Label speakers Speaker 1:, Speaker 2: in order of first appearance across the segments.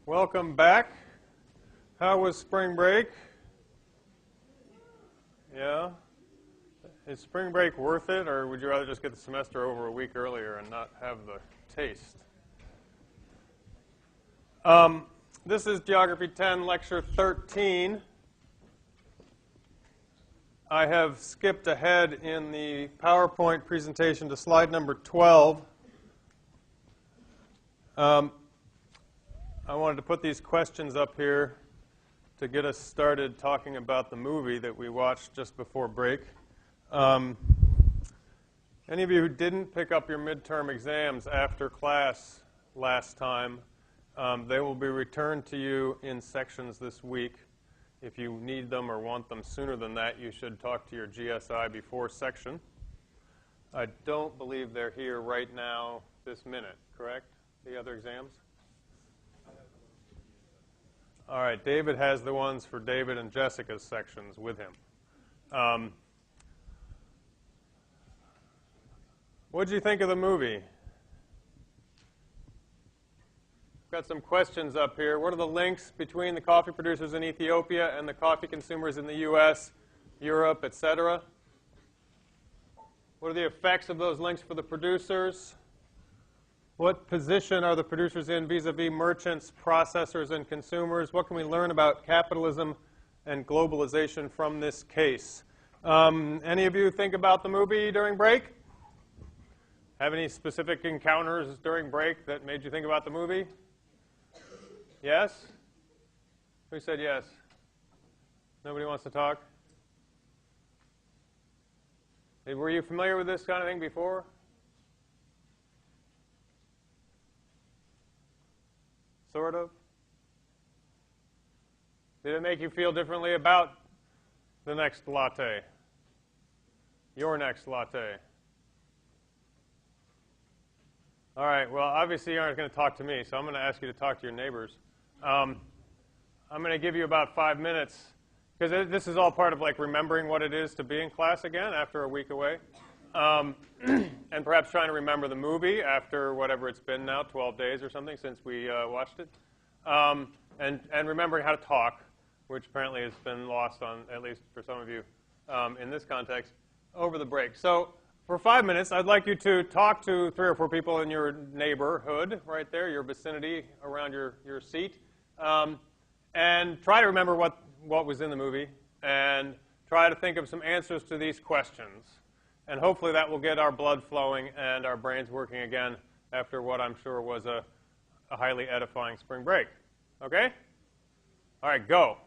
Speaker 1: Welcome back. How was spring break? Yeah? Is spring break worth it, or would you rather just get the semester over a week earlier and not have the taste? This is Geography 10, Lecture 13. I have skipped ahead in the PowerPoint presentation to slide number 12. I wanted to put these questions up here to get us started talking about the movie that we watched just before break. Any of you who didn't pick up your midterm exams after class last time, they will be returned to you in sections this week. If you need them or want them sooner than that, you should talk to your GSI before section. I don't believe they're here right now this minute, correct? The other exams? All right, David has the ones for David and Jessica's sections with him. What did you think of the movie? Got some questions up here. What are the links between the coffee producers in Ethiopia and the coffee consumers in the U.S., Europe, etc.? What are the effects of those links for the producers? What position are the producers in vis-a-vis merchants, processors, and consumers? What can we learn about capitalism and globalization from this case? Any of you think about the movie during break? Have any specific encounters during break that made you think about the movie? Yes? Who said yes? Nobody wants to talk? Hey, were you familiar with this kind of thing before? Sort of? Did it make you feel differently about the next latte? Your next latte? All right, well, obviously you aren't going to talk to me, so I'm going to ask you to talk to your neighbors. I'm going to give you about 5 minutes, because this is all part of like remembering what it is to be in class again after a week away, and perhaps trying to remember the movie after whatever it's been now, 12 days or something since we watched it, and remembering how to talk, which apparently has been lost on, at least for some of you in this context, over the break. So for 5 minutes, I'd like you to talk to 3 or 4 people in your neighborhood right there, your vicinity around your seat, and try to remember what was in the movie and try to think of some answers to these questions. And hopefully that will get our blood flowing and our brains working again after what I'm sure was a highly edifying spring break. Okay? All right, go.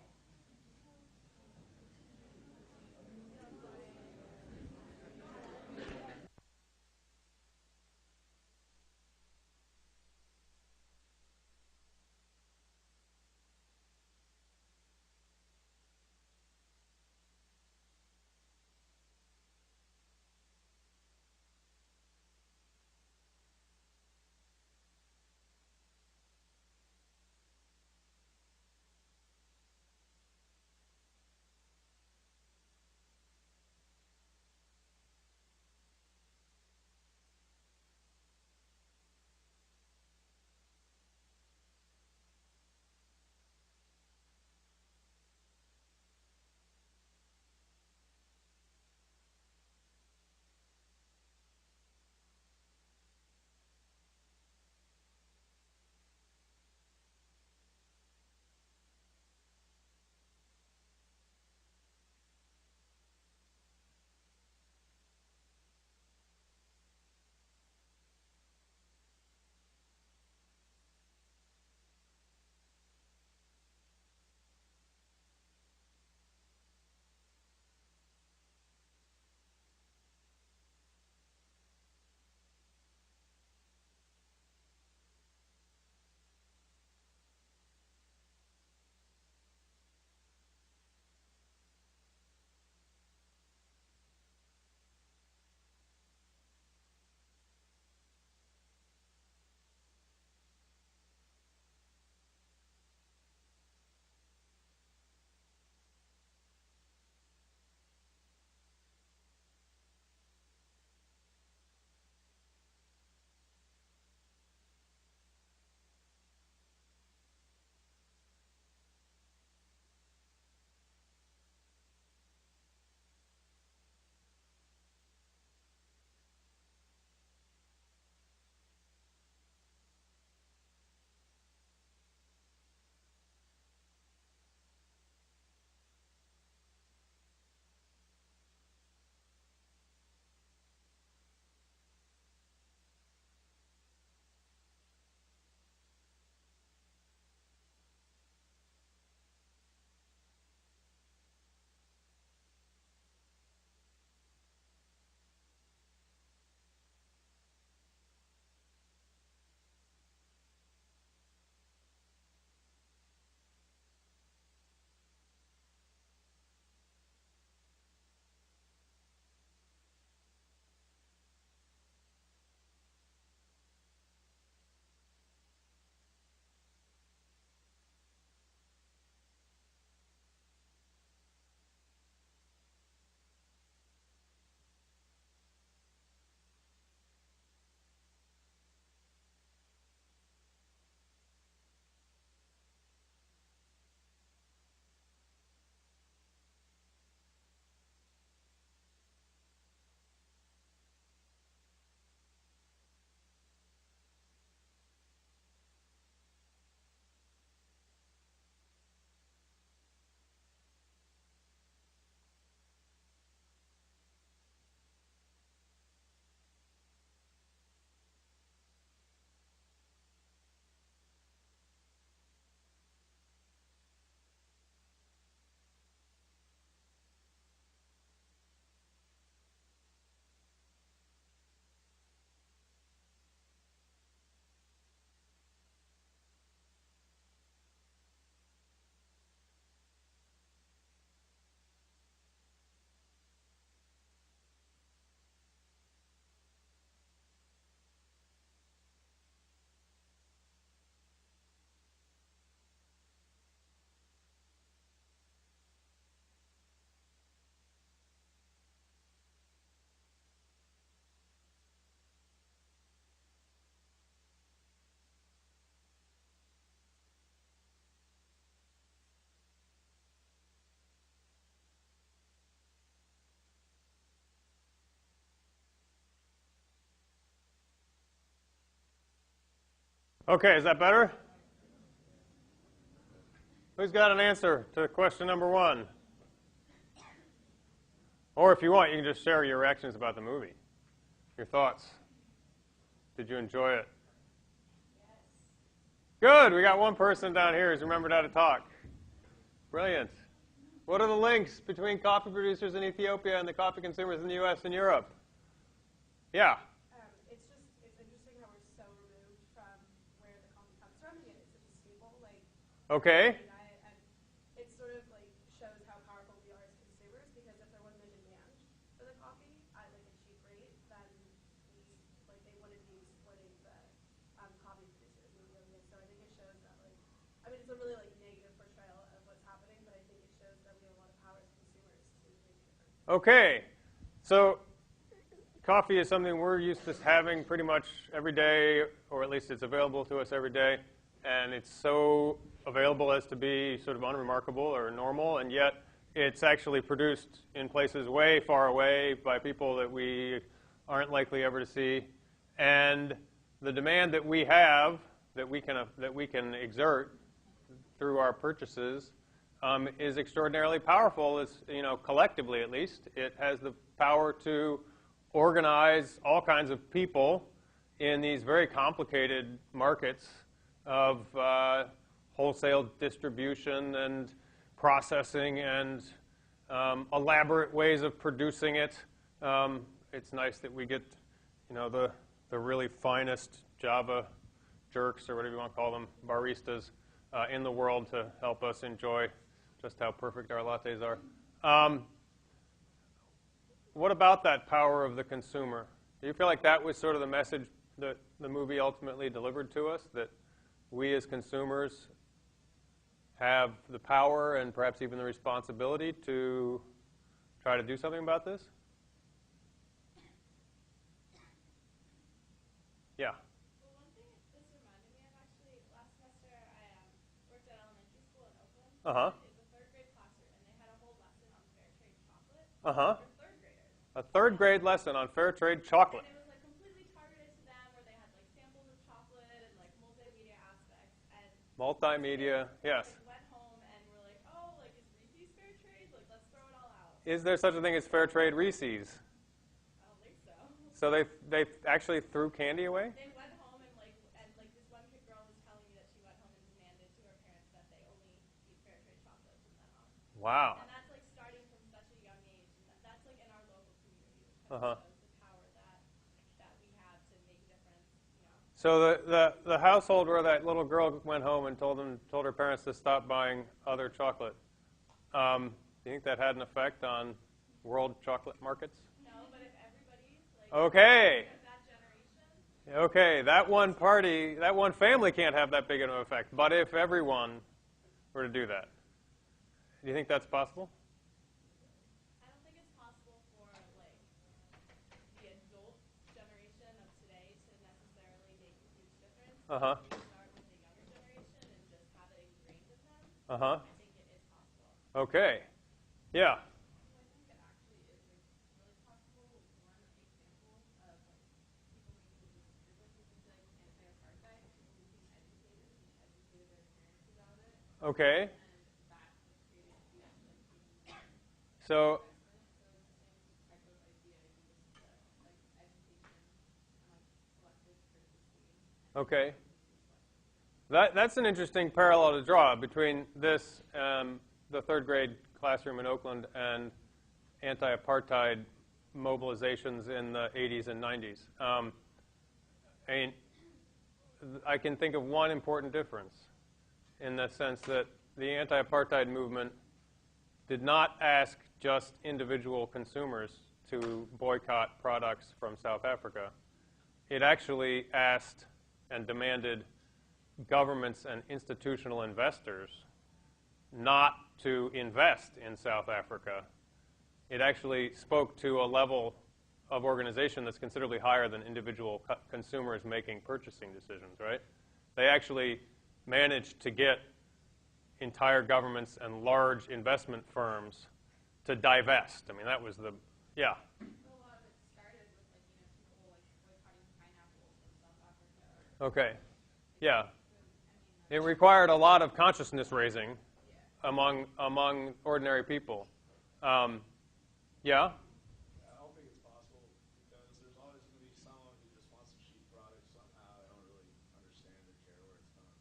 Speaker 1: Okay, is that better? Who's got an answer to question number 1? Or if you want, you can just share your reactions about the movie. Your thoughts. Did you enjoy it?
Speaker 2: Yes.
Speaker 1: Good. We got one person down here who's remembered how to talk. Brilliant. What are the links between coffee producers in Ethiopia and the coffee consumers in the U.S. and Europe? Yeah.
Speaker 2: It's interesting how we're so removed from where the coffee comes from, and yet it's such a staple.
Speaker 1: Okay.
Speaker 2: And it sort of shows how powerful we are as consumers, because if there wasn't a demand for the coffee at a cheap rate, then they wouldn't be supporting the coffee producers in Ethiopia. So I think it shows that it's a really negative portrayal of what's happening, but I think it shows that we have a lot of power as consumers to make a difference.
Speaker 1: Okay. So coffee is something we're used to having pretty much every day, or at least it's available to us every day. And it's so available as to be sort of unremarkable or normal, and yet it's actually produced in places way far away by people that we aren't likely ever to see. And the demand that we have, that we can exert through our purchases, is extraordinarily powerful. It's, collectively at least, it has the power to organize all kinds of people in these very complicated markets of wholesale distribution and processing and elaborate ways of producing it. It's nice that we get, the really finest Java jerks, or whatever you want to call them, baristas, in the world to help us enjoy just how perfect our lattes are. What about that power of the consumer? Do you feel like that was sort of the message that the movie ultimately delivered to us, that we as consumers have the power and perhaps even the responsibility to try to do something about this? Yeah.
Speaker 3: Well, one thing this reminded me of, actually, last semester I worked at elementary school in Oakland.
Speaker 1: Uh-huh.
Speaker 3: It was a third-grade classroom, and they had a whole lesson on fair trade chocolate
Speaker 1: Uh-huh.
Speaker 3: for third graders.
Speaker 1: A third-grade lesson on fair trade chocolate.
Speaker 3: And it was completely targeted to them, where they had samples of chocolate and multimedia aspects. And
Speaker 1: Multimedia, yes.
Speaker 3: went home and were like, oh, is Reese's fair trade? Let's throw it all out.
Speaker 1: Is there such a thing as fair trade Reese's?
Speaker 3: I don't think so.
Speaker 1: So they actually threw candy away?
Speaker 3: They went home and this one girl was telling me that she went home and demanded to her parents that they only eat fair trade chocolate from then on.
Speaker 1: Wow.
Speaker 3: And that's starting from such a young age, and that's in our local community, which
Speaker 1: Uh-huh.
Speaker 3: shows the power that we have to make a difference.
Speaker 1: So the household where that little girl went home and told her parents to stop buying other chocolate, do you think that had an effect on world chocolate markets?
Speaker 3: No, but if everybody
Speaker 1: Okay.
Speaker 3: that generation.
Speaker 1: Okay, that one family can't have that big of an effect. But if everyone were to do that, do you think that's possible?
Speaker 3: I don't think it's possible for the adult generation of today to necessarily make a huge difference.
Speaker 1: Uh-huh.
Speaker 3: If we start with the younger generation and just have it ingrained in them,
Speaker 1: Uh-huh.
Speaker 3: I think it is possible.
Speaker 1: Okay. Yeah.
Speaker 3: I think it actually is really possible. One example of people making a difference is anti-apartheid. People being educated their parents about it.
Speaker 1: Okay.
Speaker 3: And that created huge
Speaker 1: So
Speaker 3: So the same type of idea used to education, selective purchasing.
Speaker 1: okay. That's an interesting parallel to draw between this, the third grade classroom in Oakland, and anti-apartheid mobilizations in the 80s and 90s. I can think of one important difference in the sense that the anti-apartheid movement did not ask just individual consumers to boycott products from South Africa. It actually asked and demanded governments and institutional investors not to invest in South Africa. It actually spoke to a level of organization that's considerably higher than individual consumers making purchasing decisions, right? They actually managed to get entire governments and large investment firms to divest. I mean, that was yeah.
Speaker 3: So a lot of it started with people boycotting pineapples from South Africa.
Speaker 1: Okay. Yeah. It required a lot of consciousness raising among ordinary people. Yeah?
Speaker 4: I don't think it's possible because there's always going to be someone who just wants a cheap product somehow. They don't really understand or care where it's coming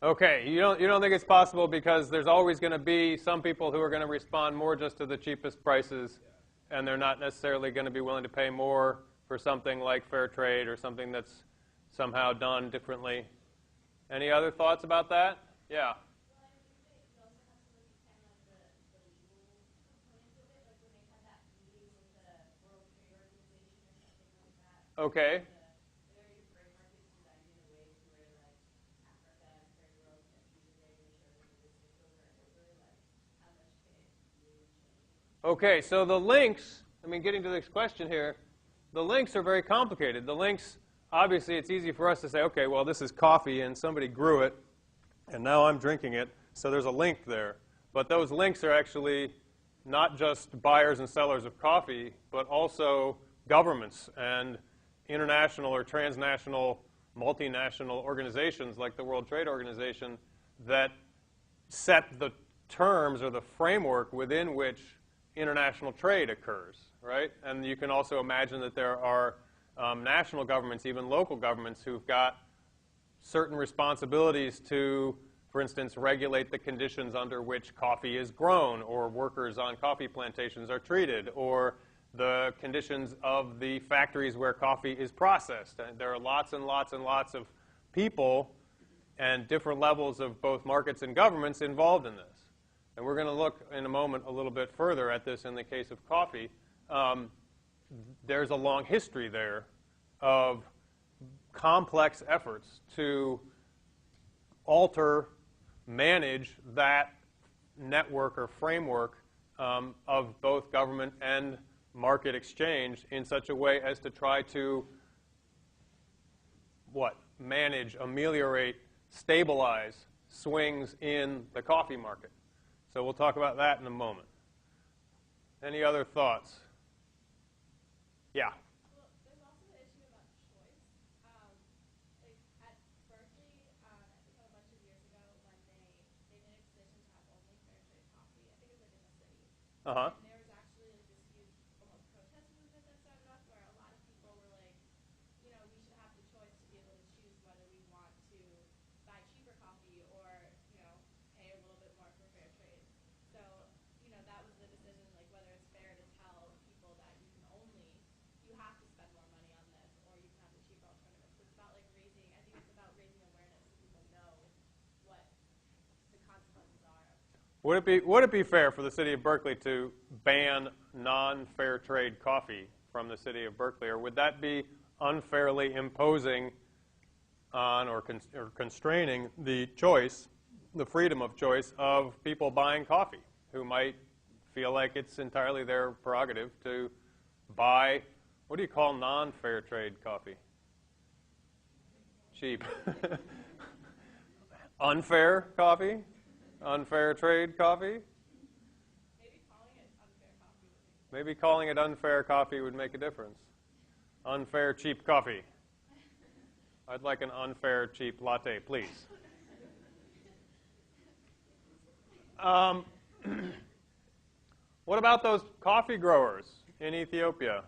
Speaker 4: from.
Speaker 1: Okay, you don't think it's possible because there's always going to be some people who are going to respond more just to the cheapest prices, and they're not necessarily going to be willing to pay more for something like fair trade or something that's somehow done differently. Any other thoughts about that? Yeah. Okay. Okay, so the links, getting to this question here, the links are very complicated. The links, obviously, it's easy for us to say, okay, well, this is coffee, and somebody grew it, and now I'm drinking it, so there's a link there. But those links are actually not just buyers and sellers of coffee, but also governments and international or transnational, multinational organizations like the World Trade Organization that set the terms or the framework within which international trade occurs, right? And you can also imagine that there are national governments, even local governments, who've got certain responsibilities to, for instance, regulate the conditions under which coffee is grown or workers on coffee plantations are treated, or the conditions of the factories where coffee is processed. And there are lots and lots and lots of people and different levels of both markets and governments involved in this. And we're going to look in a moment a little bit further at this in the case of coffee. There's a long history there of complex efforts to alter, manage that network or framework of both government and market exchange in such a way as to try to manage, ameliorate, stabilize swings in the coffee market. So we'll talk about that in a moment. Any other thoughts? Yeah.
Speaker 2: Well, there's also the issue about choice. Like at Berkeley, I think a bunch of years ago when they made a decision to have only fair trade coffee. I think it was like in the city.
Speaker 1: Uh-huh.
Speaker 2: And there was actually like this huge almost protest movement that started up where a lot of people were like, we should have the choice to be able to choose whether we want to buy cheaper coffee or, pay a little bit more for fair trade. So, that was the decision, like whether it's fair to tell people that you have to spend more money on this or you can have the cheaper alternative. So it's about like I think it's about raising awareness so people know what the consequences are.
Speaker 1: Would it be fair for the city of Berkeley to ban non-fair trade coffee from the city of Berkeley, or would that be unfairly imposing on or constraining the choice, the freedom of choice of people buying coffee who might feel like it's entirely their prerogative to buy, what do you call non-fair trade coffee? Cheap. Unfair coffee? Unfair trade coffee? Maybe calling it unfair coffee would make a difference. Unfair cheap coffee. I'd like an unfair cheap latte, please. What about those coffee growers in Ethiopia?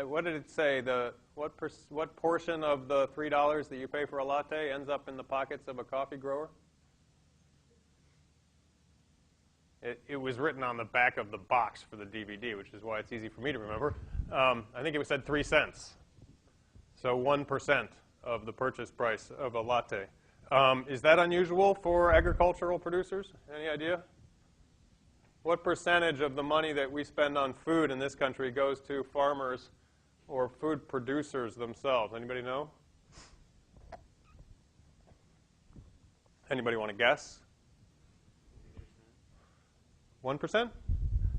Speaker 1: What did it say? What portion of the $3 that you pay for a latte ends up in the pockets of a coffee grower? It was written on the back of the box for the DVD, which is why it's easy for me to remember. I think it said 3 cents. So 1% of the purchase price of a latte. Is that unusual for agricultural producers? Any idea? What percentage of the money that we spend on food in this country goes to farmers or food producers themselves? Anybody know? Anybody want to guess? 1%?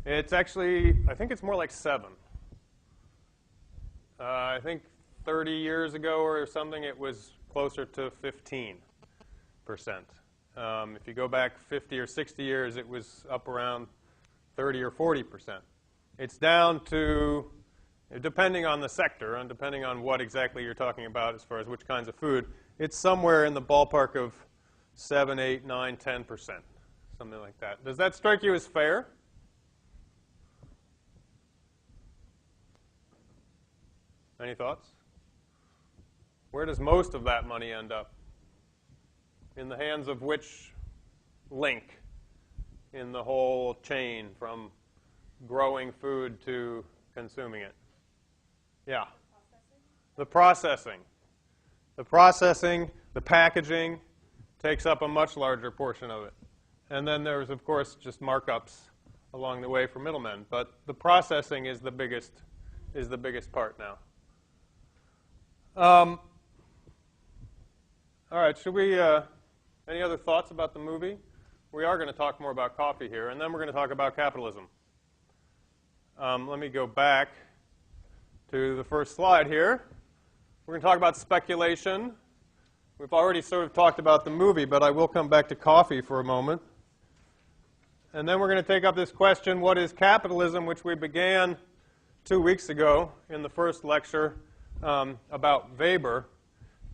Speaker 1: It's actually, I think it's more like 7. I think 30 years ago or something, it was closer to 15%. If you go back 50 or 60 years, it was up around 30 or 40%. It's down to depending on the sector and depending on what exactly you're talking about as far as which kinds of food, it's somewhere in the ballpark of 7, 8, 9, 10%, something like that. Does that strike you as fair? Any thoughts? Where does most of that money end up? In the hands of which link in the whole chain from growing food to consuming it? Yeah. The processing. The processing, the packaging takes up a much larger portion of it. And then there's, of course, just markups along the way for middlemen. But the processing is the biggest part now. All right, should we, any other thoughts about the movie? We are going to talk more about coffee here, and then we're going to talk about capitalism. Let me go back to the first slide here. We're going to talk about speculation. We've already sort of talked about the movie, but I will come back to coffee for a moment. And then we're going to take up this question, what is capitalism, which we began 2 weeks ago in the first lecture about Weber.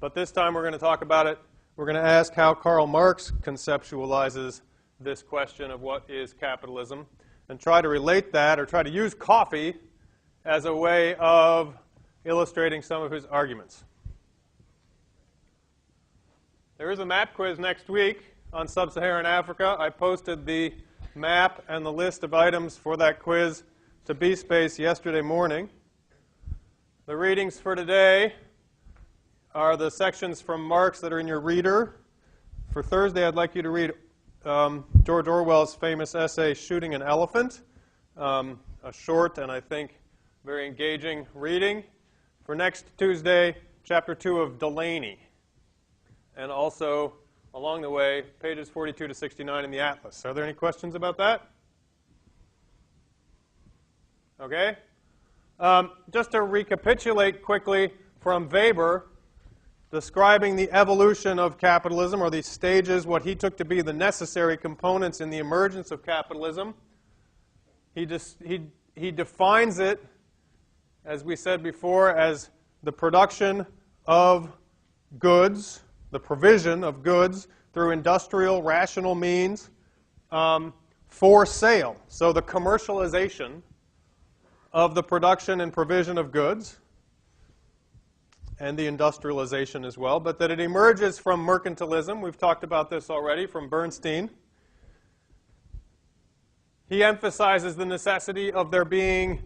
Speaker 1: But this time we're going to talk about it. We're going to ask how Karl Marx conceptualizes this question of what is capitalism and try to relate that or try to use coffee as a way of illustrating some of his arguments. There is a map quiz next week on sub-Saharan Africa. I posted the map and the list of items for that quiz to BSpace yesterday morning. The readings for today are the sections from Marx that are in your reader. For Thursday, I'd like you to read George Orwell's famous essay, Shooting an Elephant, a short and I think very engaging reading. For next Tuesday, Chapter 2 of Delaney. And also, along the way, pages 42 to 69 in the Atlas. Are there any questions about that? Okay. Just to recapitulate quickly from Weber, describing the evolution of capitalism, or these stages, what he took to be the necessary components in the emergence of capitalism. He defines it, as we said before, as the production of goods, the provision of goods through industrial, rational means for sale. So the commercialization of the production and provision of goods, and the industrialization as well, but that it emerges from mercantilism. We've talked about this already from Bernstein. He emphasizes the necessity of there being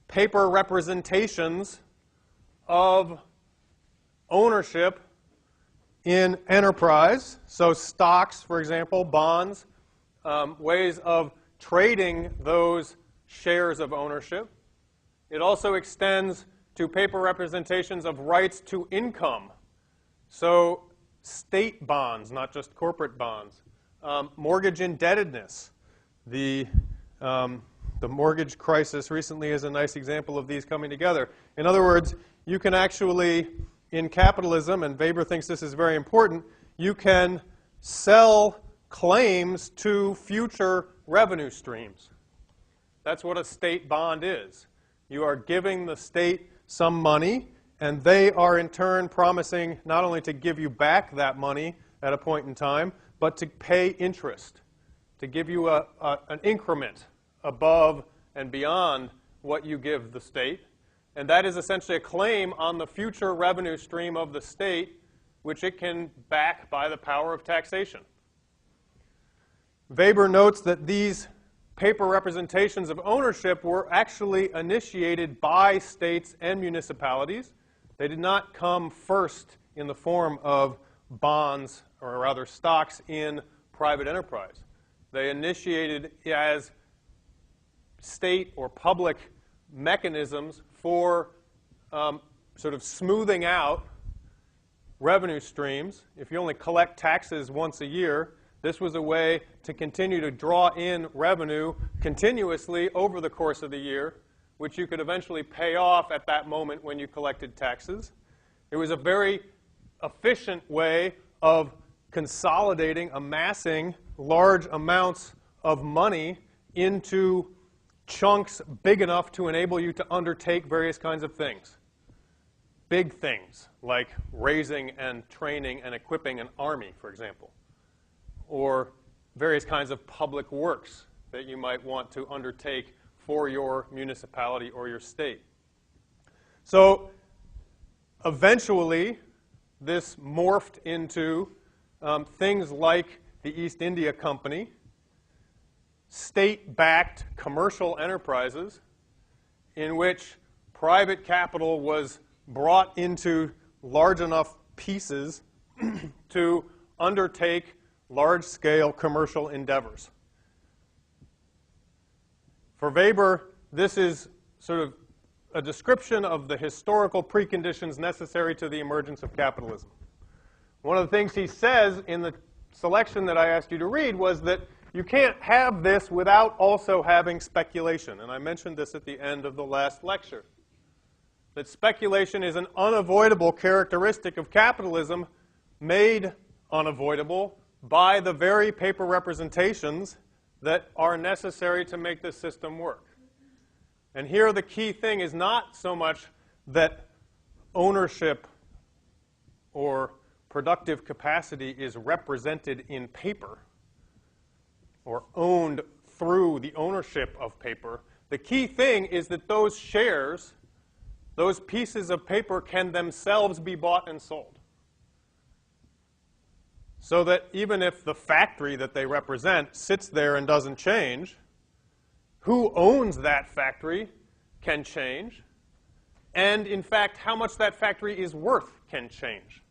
Speaker 1: paper representations of ownership in enterprise. So stocks, for example, bonds, ways of trading those shares of ownership. It also extends to paper representations of rights to income. So state bonds, not just corporate bonds. Mortgage indebtedness. The mortgage crisis recently is a nice example of these coming together. In other words, you can actually, in capitalism, and Weber thinks this is very important, you can sell claims to future revenue streams. That's what a state bond is. You are giving the state some money, and they are in turn promising not only to give you back that money at a point in time, but to pay interest, to give you an increment above and beyond what you give the state. And that is essentially a claim on the future revenue stream of the state, which it can back by the power of taxation. Weber notes that these paper representations of ownership were actually initiated by states and municipalities. They did not come first in the form of bonds, or rather stocks, in private enterprise. They initiated as state or public mechanisms for sort of smoothing out revenue streams. If you only collect taxes once a year, this was a way to continue to draw in revenue continuously over the course of the year, which you could eventually pay off at that moment when you collected taxes. It was a very efficient way of consolidating, amassing large amounts of money into chunks big enough to enable you to undertake various kinds of things. Big things, like raising and training and equipping an army, for example, or various kinds of public works that you might want to undertake for your municipality or your state. So eventually, this morphed into things like the East India Company, state-backed commercial enterprises in which private capital was brought into large enough pieces to undertake large-scale commercial endeavors. For Weber, this is sort of a description of the historical preconditions necessary to the emergence of capitalism. One of the things he says in the selection that I asked you to read was that you can't have this without also having speculation. And I mentioned this at the end of the last lecture. That speculation is an unavoidable characteristic of capitalism, made unavoidable by the very paper representations that are necessary to make this system work. And here the key thing is not so much that ownership or productive capacity is represented in paper or owned through the ownership of paper. The key thing is that those shares, those pieces of paper, can themselves be bought and sold. So that even if the factory that they represent sits there and doesn't change, who owns that factory can change. And in fact, how much that factory is worth can change.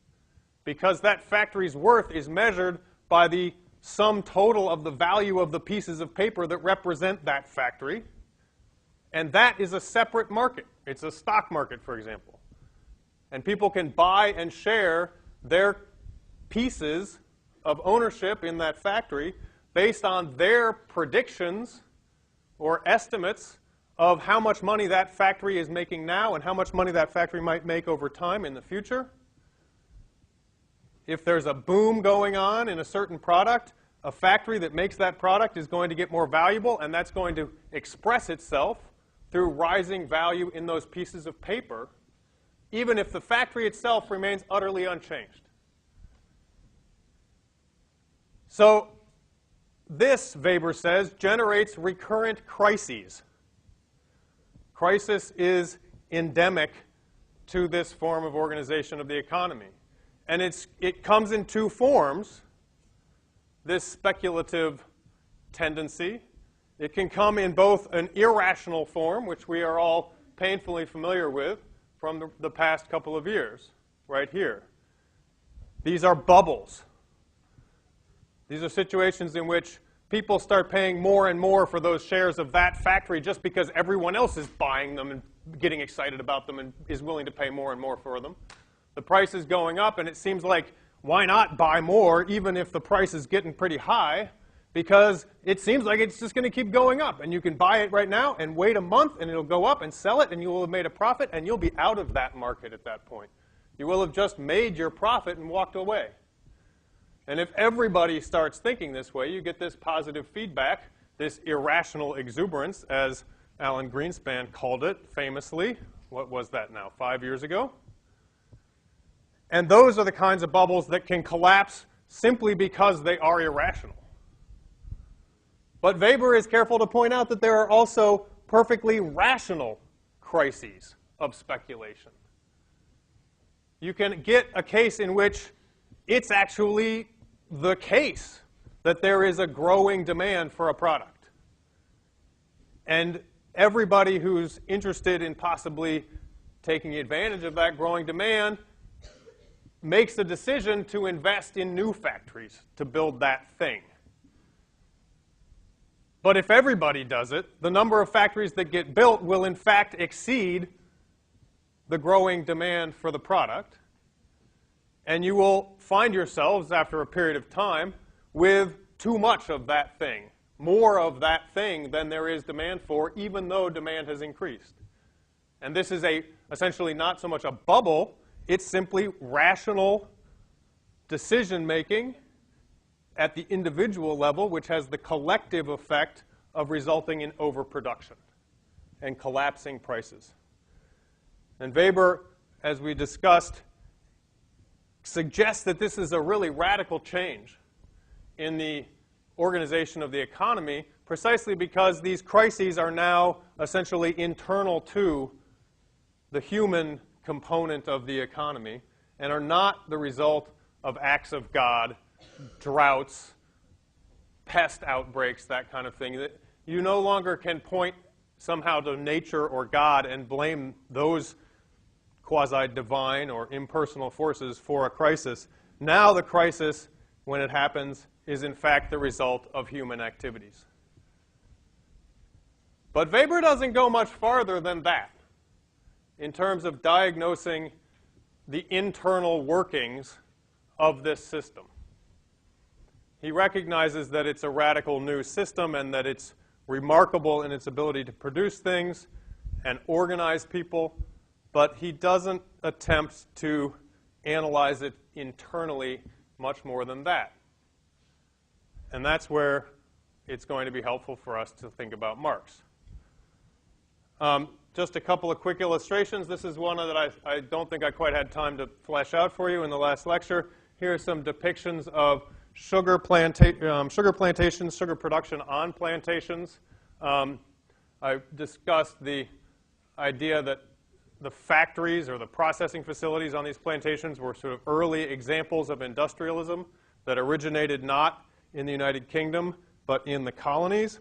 Speaker 1: Because that factory's worth is measured by the sum total of the value of the pieces of paper that represent that factory. And that is a separate market. It's a stock market, for example. And people can buy and share their pieces of ownership in that factory based on their predictions or estimates of how much money that factory is making now and how much money that factory might make over time in the future. If there's a boom going on in a certain product, a factory that makes that product is going to get more valuable, and that's going to express itself through rising value in those pieces of paper, even if the factory itself remains utterly unchanged. So this, Weber says, generates recurrent crises. Crisis is endemic to this form of organization of the economy. And it comes in two forms, this speculative tendency. It can come in both an irrational form, which we are all painfully familiar with from the past couple of years, right here. These are bubbles. These are situations in which people start paying more and more for those shares of that factory just because everyone else is buying them and getting excited about them and is willing to pay more and more for them. The price is going up, and it seems like, why not buy more even if the price is getting pretty high? Because it seems like it's just going to keep going up. And you can buy it right now and wait a month, and it'll go up, and sell it, and you will have made a profit, and you'll be out of that market at that point. You will have just made your profit and walked away. And if everybody starts thinking this way, you get this positive feedback, this irrational exuberance, as Alan Greenspan called it famously. What was that now, 5 years ago? And those are the kinds of bubbles that can collapse simply because they are irrational. But Weber is careful to point out that there are also perfectly rational crises of speculation. You can get a case in which it's actually the case that there is a growing demand for a product. And everybody who's interested in possibly taking advantage of that growing demand makes a decision to invest in new factories to build that thing. But if everybody does it, the number of factories that get built will in fact exceed the growing demand for the product. And you will find yourselves, after a period of time, with too much of that thing, more of that thing than there is demand for, even though demand has increased. And this is essentially not so much a bubble, it's simply rational decision-making at the individual level, which has the collective effect of resulting in overproduction. and collapsing prices. And Weber, as we discussed, suggests that this is a really radical change in the organization of the economy, precisely because these crises are now essentially internal to the human component of the economy and are not the result of acts of God, droughts, pest outbreaks, that kind of thing. That you no longer can point somehow to nature or God and blame those quasi-divine or impersonal forces for a crisis. Now the crisis, when it happens, is in fact the result of human activities. But Weber doesn't go much farther than that in terms of diagnosing the internal workings of this system. He recognizes that it's a radical new system and that it's remarkable in its ability to produce things and organize people, but he doesn't attempt to analyze it internally much more than that. And that's where it's going to be helpful for us to think about Marx. Just a couple of quick illustrations. This is one that I don't think I quite had time to flesh out for you in the last lecture. Here are some depictions of sugar plantations, sugar production on plantations. I discussed the idea that the factories or the processing facilities on these plantations were sort of early examples of industrialism that originated not in the United Kingdom, but in the colonies.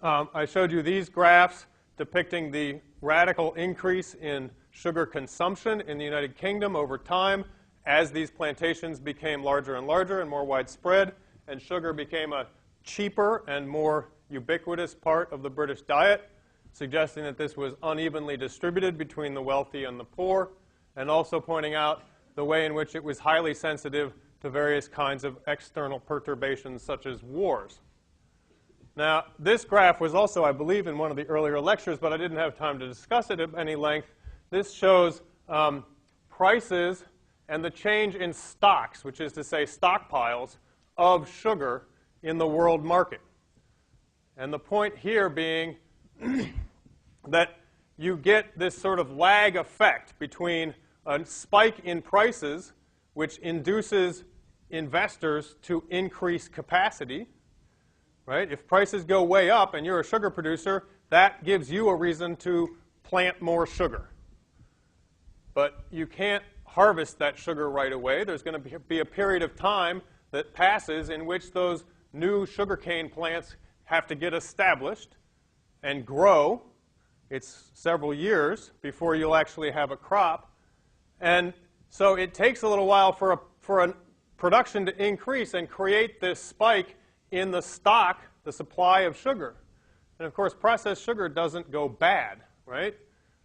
Speaker 1: I showed you these graphs depicting the radical increase in sugar consumption in the United Kingdom over time as these plantations became larger and larger and more widespread, and sugar became a cheaper and more ubiquitous part of the British diet, suggesting that this was unevenly distributed between the wealthy and the poor, and also pointing out the way in which it was highly sensitive to various kinds of external perturbations such as wars. Now, this graph was also, I believe, in one of the earlier lectures, but I didn't have time to discuss it at any length. This shows prices and the change in stocks, which is to say stockpiles, of sugar in the world market. And the point here being that you get this sort of lag effect between a spike in prices, which induces investors to increase capacity. Right? If prices go way up and you're a sugar producer, that gives you a reason to plant more sugar. But you can't harvest that sugar right away. There's going to be a period of time that passes in which those new sugarcane plants have to get established and grow. It's several years before you'll actually have a crop. And so it takes a little while for a production to increase and create this spike in the stock, the supply of sugar. And of course, processed sugar doesn't go bad, right?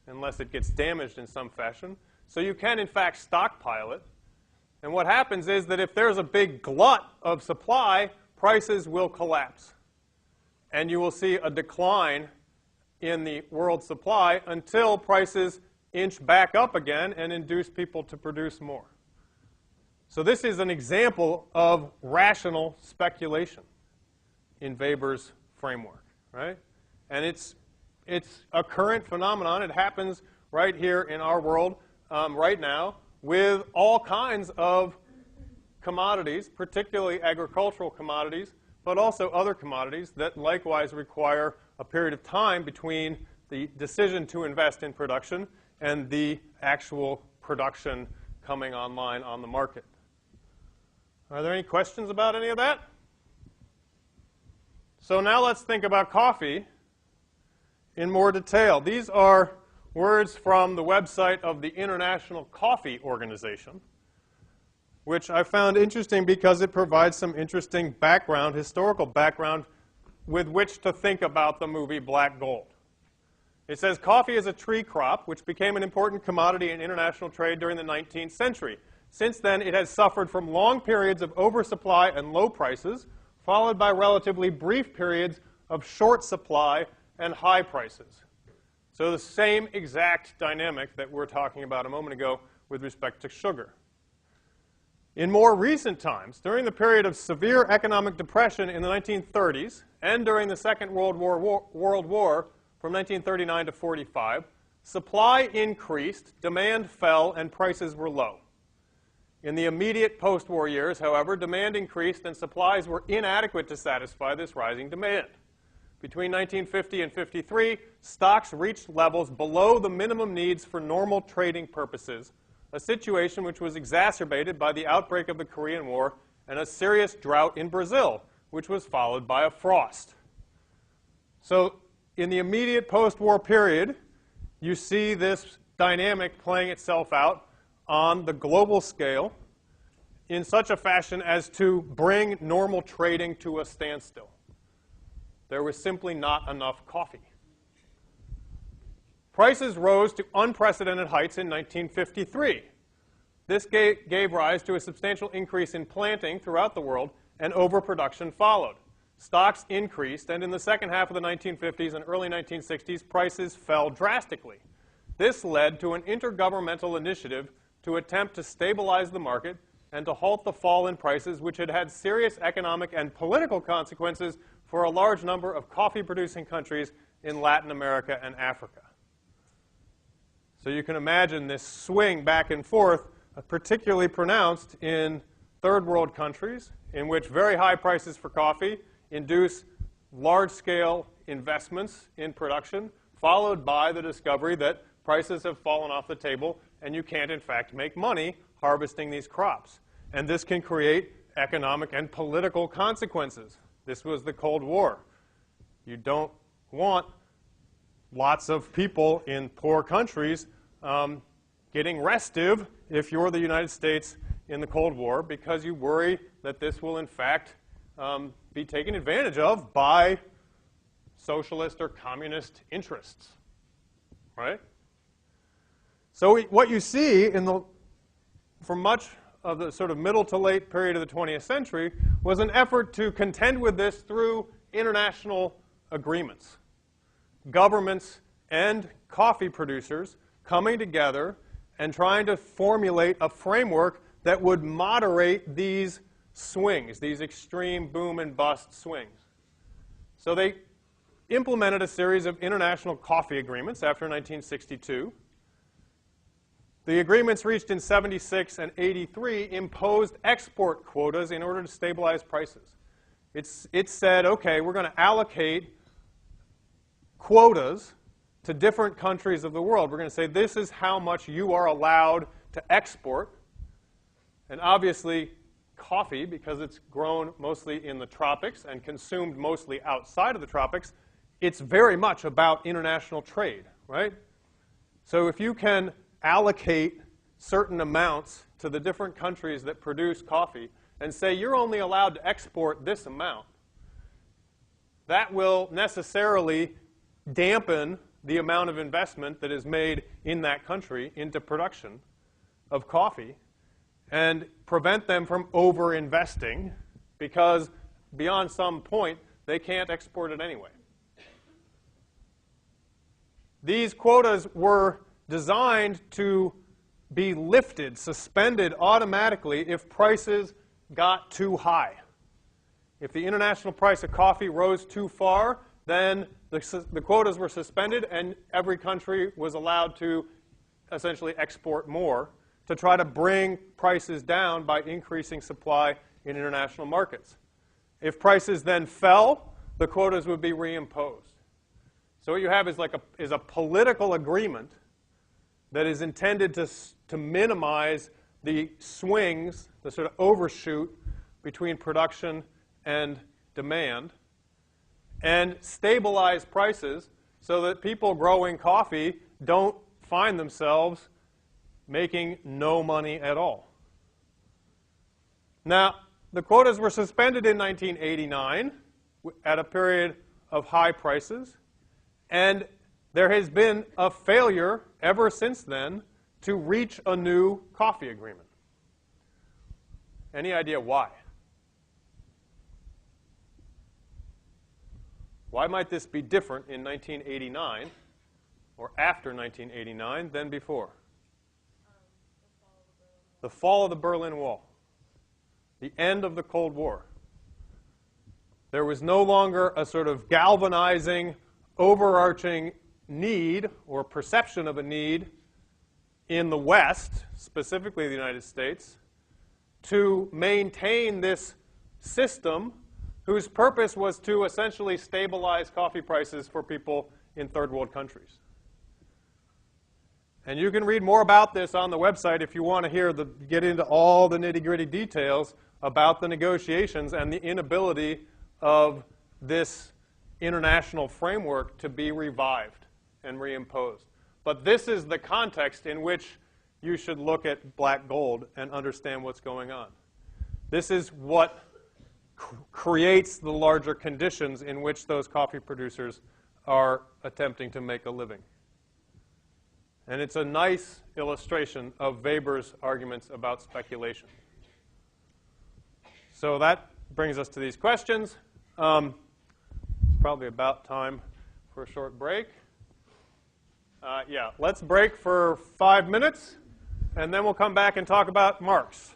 Speaker 1: Unless it gets damaged in some fashion. So you can, in fact, stockpile it. And what happens is that if there's a big glut of supply, prices will collapse. And you will see a decline in the world supply until prices inch back up again and induce people to produce more. So this is an example of rational speculation in Weber's framework, right? And it's a current phenomenon. It happens right here in our world right now with all kinds of commodities, particularly agricultural commodities, but also other commodities that likewise require a period of time between the decision to invest in production and the actual production coming online on the market. Are there any questions about any of that? So now let's think about coffee in more detail. These are words from the website of the International Coffee Organization, which I found interesting because it provides some interesting background, historical background, with which to think about the movie Black Gold. It says, coffee is a tree crop which became an important commodity in international trade during the 19th century. Since then, it has suffered from long periods of oversupply and low prices, followed by relatively brief periods of short supply and high prices. So the same exact dynamic that we were talking about a moment ago with respect to sugar. In more recent times, during the period of severe economic depression in the 1930s and during the Second World War, from 1939 to 45, supply increased, demand fell, and prices were low. In the immediate post-war years, however, demand increased and supplies were inadequate to satisfy this rising demand. Between 1950 and 53, stocks reached levels below the minimum needs for normal trading purposes, a situation which was exacerbated by the outbreak of the Korean War and a serious drought in Brazil, which was followed by a frost. So in the immediate post-war period, you see this dynamic playing itself out on the global scale in such a fashion as to bring normal trading to a standstill. There was simply not enough coffee. Prices rose to unprecedented heights in 1953. This gave rise to a substantial increase in planting throughout the world, and overproduction followed. Stocks increased, and in the second half of the 1950s and early 1960s, prices fell drastically. This led to an intergovernmental initiative to attempt to stabilize the market and to halt the fall in prices, which had had serious economic and political consequences for a large number of coffee-producing countries in Latin America and Africa. So you can imagine this swing back and forth, particularly pronounced in third world countries, in which very high prices for coffee induce large-scale investments in production, followed by the discovery that prices have fallen off the table and you can't, in fact, make money harvesting these crops. And this can create economic and political consequences. This was the Cold War. You don't want lots of people in poor countries getting restive if you're the United States in the Cold War, because you worry that this will, in fact, be taken advantage of by socialist or communist interests, right? So what you see for much of the sort of middle to late period of the 20th century was an effort to contend with this through international agreements. Governments and coffee producers coming together and trying to formulate a framework that would moderate these swings, these extreme boom and bust swings. So they implemented a series of international coffee agreements after 1962. The agreements reached in 76 and 83 imposed export quotas in order to stabilize prices. It said, okay, we're going to allocate quotas to different countries of the world. We're going to say this is how much you are allowed to export. And obviously, coffee, because it's grown mostly in the tropics and consumed mostly outside of the tropics, it's very much about international trade, right? So if you can allocate certain amounts to the different countries that produce coffee and say you're only allowed to export this amount, that will necessarily dampen the amount of investment that is made in that country into production of coffee and prevent them from over-investing, because beyond some point they can't export it anyway. These quotas were designed to be lifted, suspended automatically if prices got too high. If the international price of coffee rose too far, then the quotas were suspended and every country was allowed to essentially export more to try to bring prices down by increasing supply in international markets. If prices then fell, the quotas would be reimposed. So what you have is a political agreement that is intended to minimize the swings, the sort of overshoot between production and demand, and stabilize prices so that people growing coffee don't find themselves making no money at all. Now, the quotas were suspended in 1989 at a period of high prices, and there has been a failure ever since then to reach a new coffee agreement. Any idea why? Why might this be different in 1989 or after 1989 than before? The fall of the Berlin Wall. The end of the Cold War. There was no longer a sort of galvanizing, overarching need or perception of a need in the West, specifically the United States, to maintain this system whose purpose was to essentially stabilize coffee prices for people in third world countries. And you can read more about this on the website if you want to get into all the nitty-gritty details about the negotiations and the inability of this international framework to be revived and reimposed. But this is the context in which you should look at black gold and understand what's going on. This is what creates the larger conditions in which those coffee producers are attempting to make a living. And it's a nice illustration of Weber's arguments about speculation. So that brings us to these questions. It's probably about time for a short break. Yeah, let's break for 5 minutes, and then we'll come back and talk about Marx.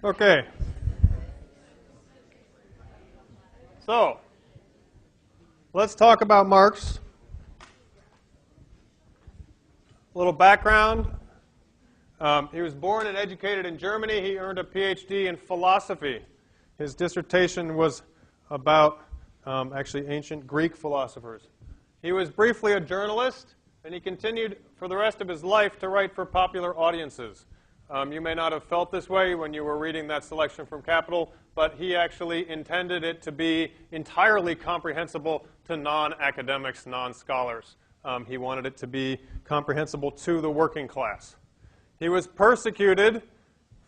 Speaker 1: Okay. So, let's talk about Marx. A little background. He was born and educated in Germany. He earned a PhD in philosophy. His dissertation was about actually ancient Greek philosophers. He was briefly a journalist, and he continued for the rest of his life to write for popular audiences. You may not have felt this way when you were reading that selection from Capital, but he actually intended it to be entirely comprehensible to non-academics, non-scholars. He wanted it to be comprehensible to the working class. He was persecuted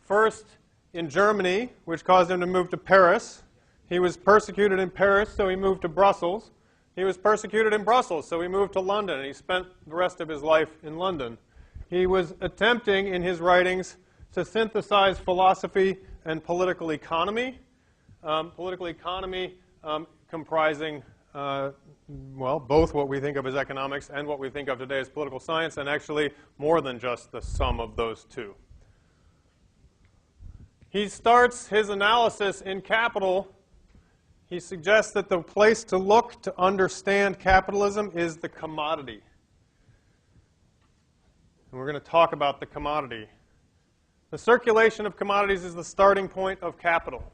Speaker 1: first in Germany, which caused him to move to Paris. He was persecuted in Paris, so he moved to Brussels. He was persecuted in Brussels, so he moved to London, and he spent the rest of his life in London. He was attempting, in his writings, to synthesize philosophy and political economy. Comprising, well, both what we think of as economics and what we think of today as political science, and actually more than just the sum of those two. He starts his analysis in Capital. He suggests that the place to look to understand capitalism is the commodity. And we're going to talk about the commodity. The circulation of commodities is the starting point of capital.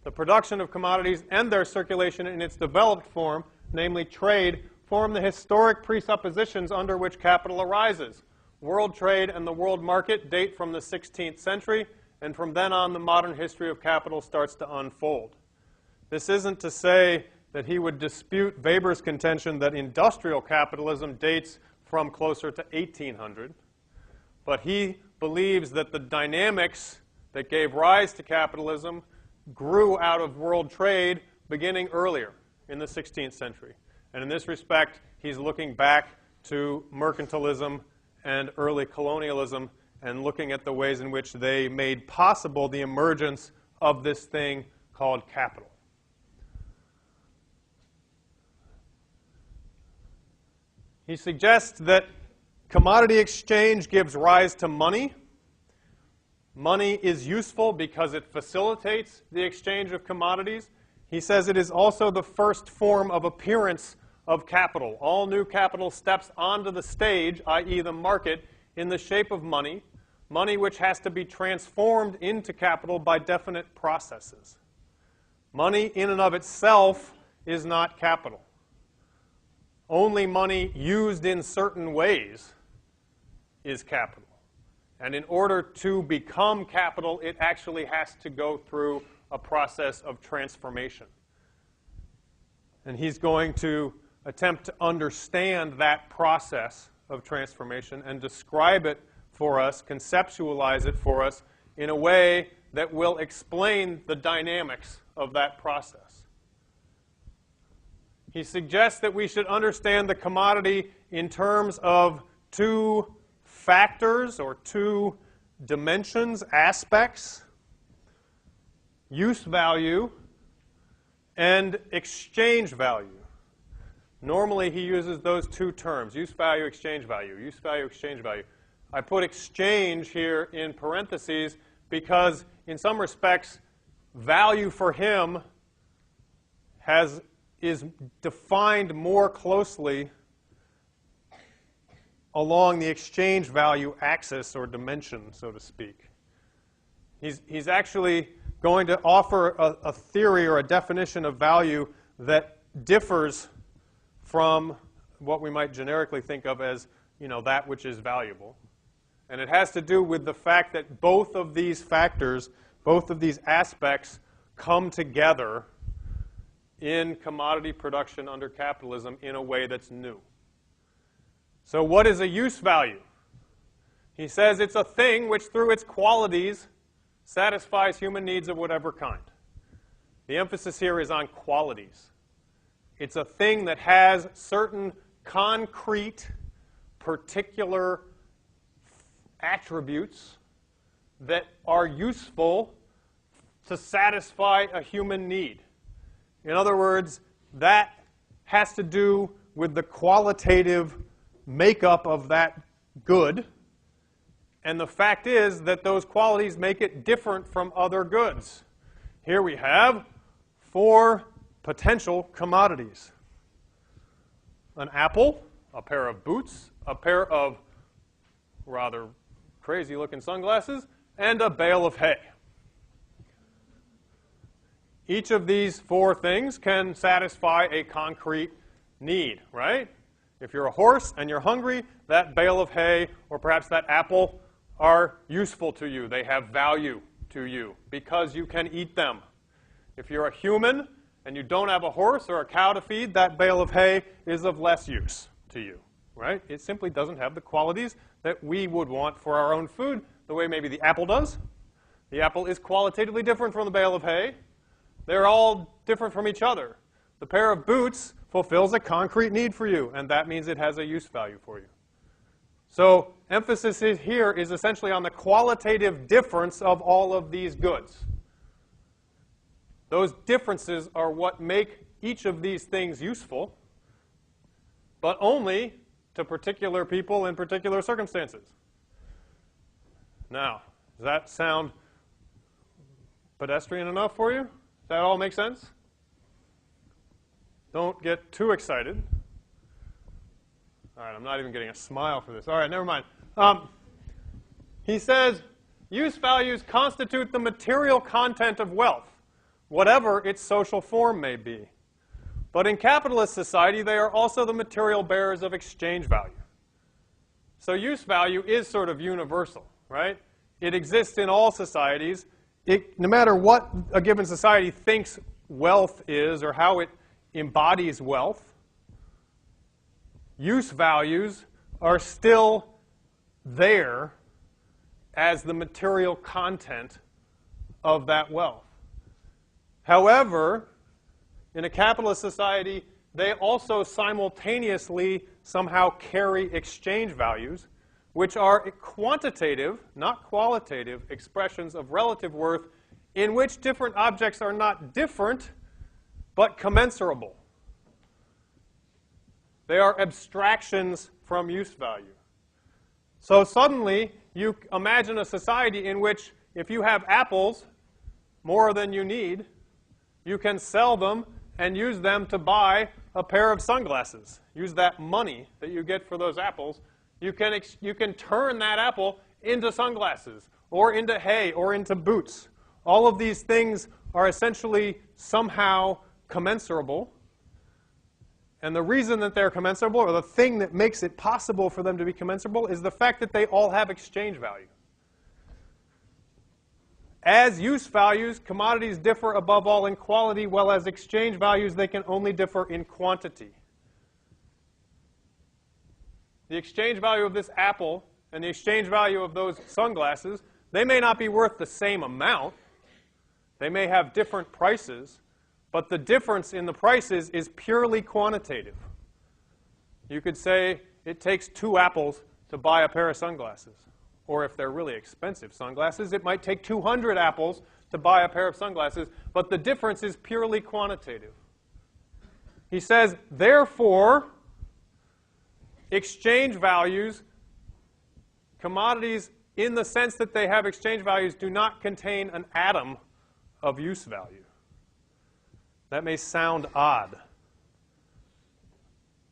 Speaker 1: The production of commodities and their circulation in its developed form, namely trade, form the historic presuppositions under which capital arises. World trade and the world market date from the 16th century, and from then on the modern history of capital starts to unfold. This isn't to say that he would dispute Weber's contention that industrial capitalism dates from closer to 1800, but he believes that the dynamics that gave rise to capitalism grew out of world trade beginning earlier in the 16th century. And in this respect, he's looking back to mercantilism and early colonialism and looking at the ways in which they made possible the emergence of this thing called capital. He suggests that commodity exchange gives rise to money. Money is useful because it facilitates the exchange of commodities. He says it is also the first form of appearance of capital. All new capital steps onto the stage, i.e. the market, in the shape of money, money which has to be transformed into capital by definite processes. Money in and of itself is not capital. Only money used in certain ways is capital. And in order to become capital, it actually has to go through a process of transformation. And he's going to attempt to understand that process of transformation and describe it for us, conceptualize it for us in a way that will explain the dynamics of that process. He suggests that we should understand the commodity in terms of two factors or two dimensions, aspects: use value and exchange value. Normally he uses those two terms, use value, exchange value, use value, exchange value. I put exchange here in parentheses because in some respects value for him is defined more closely along the exchange value axis or dimension, so to speak. He's actually going to offer a theory or a definition of value that differs from what we might generically think of as, that which is valuable. And it has to do with the fact that both of these factors, both of these aspects come together in commodity production under capitalism in a way that's new. So what is a use value? He says it's a thing which through its qualities satisfies human needs of whatever kind. The emphasis here is on qualities. It's a thing that has certain concrete, particular attributes that are useful to satisfy a human need. In other words, that has to do with the qualitative makeup of that good, And the fact is that those qualities make it different from other goods. Here we have 4 potential commodities. An apple, a pair of boots, a pair of rather crazy-looking sunglasses, and a bale of hay. Each of these 4 things can satisfy a concrete need, right? If you're a horse and you're hungry, that bale of hay or perhaps that apple are useful to you. They have value to you because you can eat them. If you're a human and you don't have a horse or a cow to feed, that bale of hay is of less use to you, right? It simply doesn't have the qualities that we would want for our own food the way maybe the apple does. The apple is qualitatively different from the bale of hay. They're all different from each other. The pair of boots fulfills a concrete need for you, and that means it has a use value for you. So emphasis here is essentially on the qualitative difference of all of these goods. Those differences are what make each of these things useful, but only to particular people in particular circumstances. Now, does that sound pedestrian enough for you? Does that all make sense? Don't get too excited. All right, I'm not even getting a smile for this. All right, never mind. He says, use values constitute the material content of wealth, whatever its social form may be. But in capitalist society, they are also the material bearers of exchange value. So use value is sort of universal, right? It exists in all societies. No matter what a given society thinks wealth is or how it embodies wealth, use values are still there as the material content of that wealth. However, in a capitalist society, they also simultaneously somehow carry exchange values, which are quantitative, not qualitative, expressions of relative worth in which different objects are not different, but commensurable. They are abstractions from use value. So suddenly, you imagine a society in which if you have apples, more than you need, you can sell them and use them to buy a pair of sunglasses. Use that money that you get for those apples. You can turn that apple into sunglasses or into hay or into boots. All of these things are essentially somehow commensurable. And the reason that they're commensurable, or the thing that makes it possible for them to be commensurable, is the fact that they all have exchange value. As use values, commodities differ above all in quality, while as exchange values, they can only differ in quantity. The exchange value of this apple and the exchange value of those sunglasses, they may not be worth the same amount. They may have different prices, but the difference in the prices is purely quantitative. You could say it takes 2 apples to buy a pair of sunglasses. Or if they're really expensive sunglasses, it might take 200 apples to buy a pair of sunglasses, but the difference is purely quantitative. He says, therefore, exchange values, commodities in the sense that they have exchange values, do not contain an atom of use value. That may sound odd,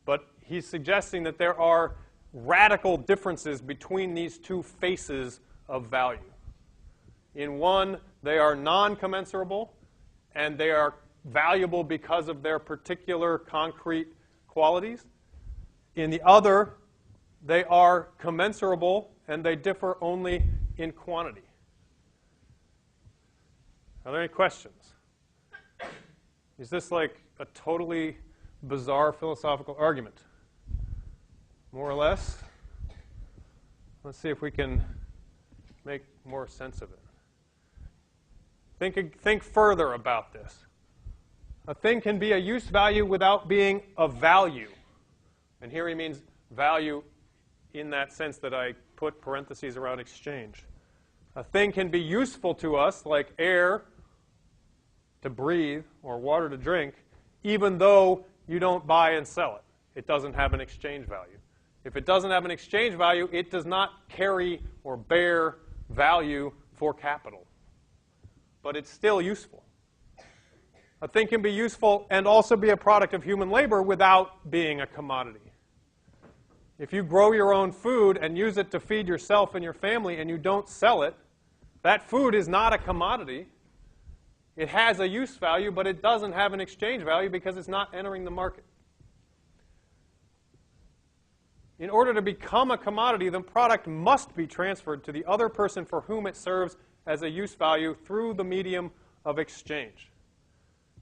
Speaker 1: but he's suggesting that there are radical differences between these 2 faces of value. In one, they are non-commensurable, and they are valuable because of their particular concrete qualities. In the other, they are commensurable, and they differ only in quantity. Are there any questions? Is this like a totally bizarre philosophical argument? More or less? Let's see if we can make more sense of it. Think further about this. A thing can be a use value without being a value. And here he means value in that sense that I put parentheses around exchange. A thing can be useful to us, like air to breathe or water to drink, even though you don't buy and sell it. It doesn't have an exchange value. If it doesn't have an exchange value, it does not carry or bear value for capital. But it's still useful. A thing can be useful and also be a product of human labor without being a commodity. If you grow your own food and use it to feed yourself and your family and you don't sell it, that food is not a commodity. It has a use value, but it doesn't have an exchange value because it's not entering the market. In order to become a commodity, the product must be transferred to the other person for whom it serves as a use value through the medium of exchange.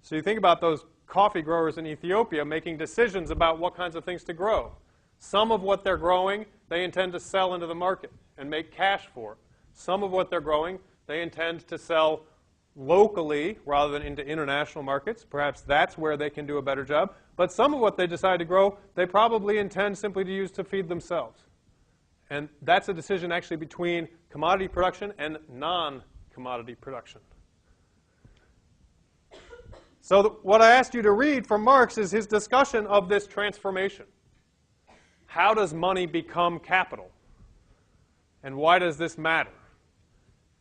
Speaker 1: So you think about those coffee growers in Ethiopia making decisions about what kinds of things to grow. Some of what they're growing, they intend to sell into the market and make cash for it. Some of what they're growing, they intend to sell locally rather than into international markets. Perhaps that's where they can do a better job. But some of what they decide to grow, they probably intend simply to use to feed themselves. And that's a decision actually between commodity production and non-commodity production. So what I asked you to read from Marx is his discussion of this transformation. How does money become capital? And why does this matter?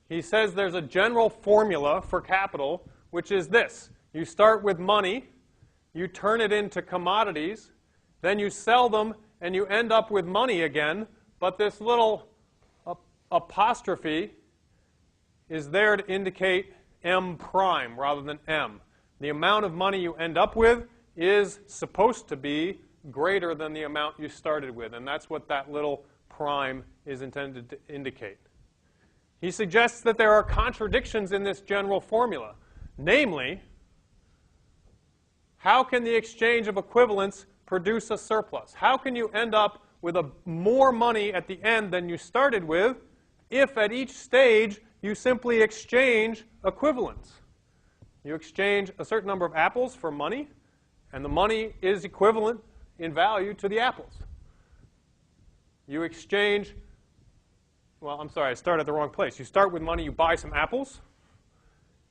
Speaker 1: He says there's a general formula for capital, which is this. You start with money, you turn it into commodities, then you sell them, and you end up with money again. But this little apostrophe is there to indicate M prime rather than M. The amount of money you end up with is supposed to be greater than the amount you started with. And that's what that little prime is intended to indicate. He suggests that there are contradictions in this general formula. Namely, how can the exchange of equivalents produce a surplus? How can you end up with more money at the end than you started with if at each stage you simply exchange equivalents? You exchange a certain number of apples for money, and the money is equivalent in value to the apples. You exchange, well, I'm sorry, I started at the wrong place. You start with money, you buy some apples.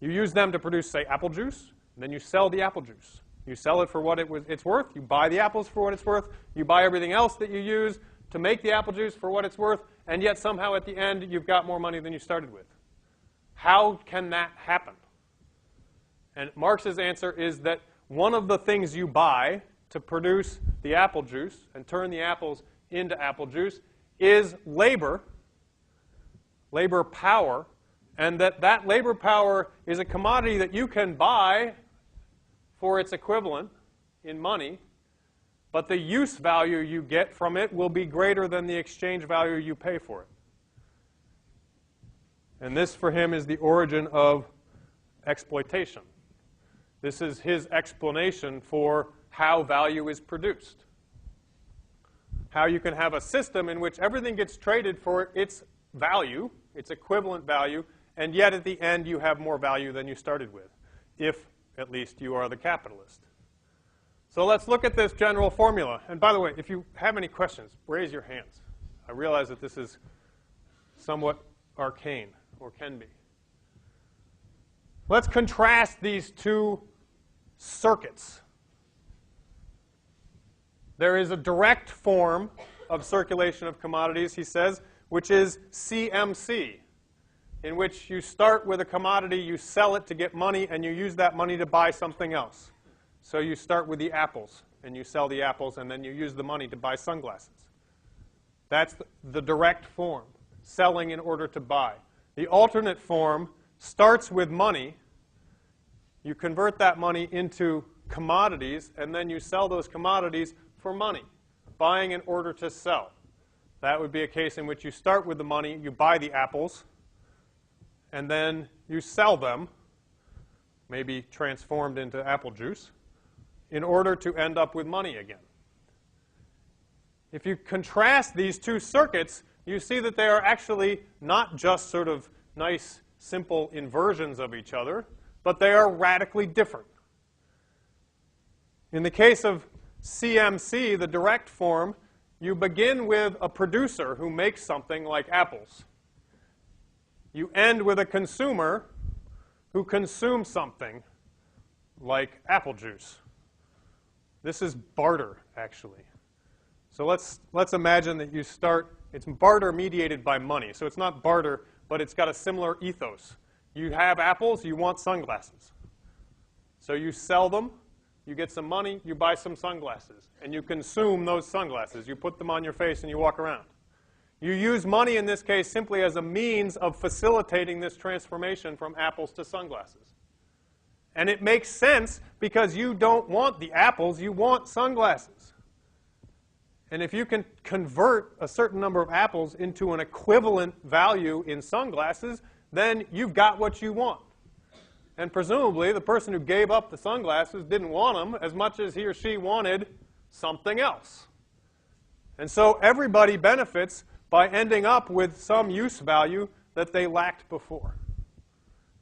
Speaker 1: You use them to produce, say, apple juice, and then you sell the apple juice. You sell it for what it's worth. You buy the apples for what it's worth. You buy everything else that you use to make the apple juice for what it's worth, and yet somehow at the end you've got more money than you started with. How can that happen? And Marx's answer is that one of the things you buy to produce the apple juice and turn the apples into apple juice is labor, labor power, and that labor power is a commodity that you can buy for its equivalent in money, but the use value you get from it will be greater than the exchange value you pay for it. And this, for him, is the origin of exploitation. This is his explanation for how value is produced. How you can have a system in which everything gets traded for its value, its equivalent value, and yet at the end you have more value than you started with, if at least you are the capitalist. So let's look at this general formula. And by the way, if you have any questions, raise your hands. I realize that this is somewhat arcane, or can be. Let's contrast these two circuits. There is a direct form of circulation of commodities, he says, which is CMC, in which you start with a commodity, you sell it to get money, and you use that money to buy something else. So you start with the apples, and you sell the apples, and then you use the money to buy sunglasses. That's the direct form, selling in order to buy. The alternate form starts with money. You convert that money into commodities, and then you sell those commodities for money, buying in order to sell. That would be a case in which you start with the money, you buy the apples, and then you sell them, maybe transformed into apple juice, in order to end up with money again. If you contrast these two circuits, you see that they are actually not just sort of nice, simple inversions of each other, but they are radically different. In the case of CMC, the direct form, you begin with a producer who makes something like apples. You end with a consumer who consumes something like apple juice. This is barter, actually. So let's imagine that you start, it's barter mediated by money. So it's not barter, but it's got a similar ethos. You have apples, you want sunglasses. So you sell them, you get some money, you buy some sunglasses, and you consume those sunglasses. You put them on your face and you walk around. You use money in this case simply as a means of facilitating this transformation from apples to sunglasses. And it makes sense because you don't want the apples, you want sunglasses. And if you can convert a certain number of apples into an equivalent value in sunglasses, then you've got what you want. And presumably, the person who gave up the sunglasses didn't want them as much as he or she wanted something else. And so everybody benefits by ending up with some use value that they lacked before.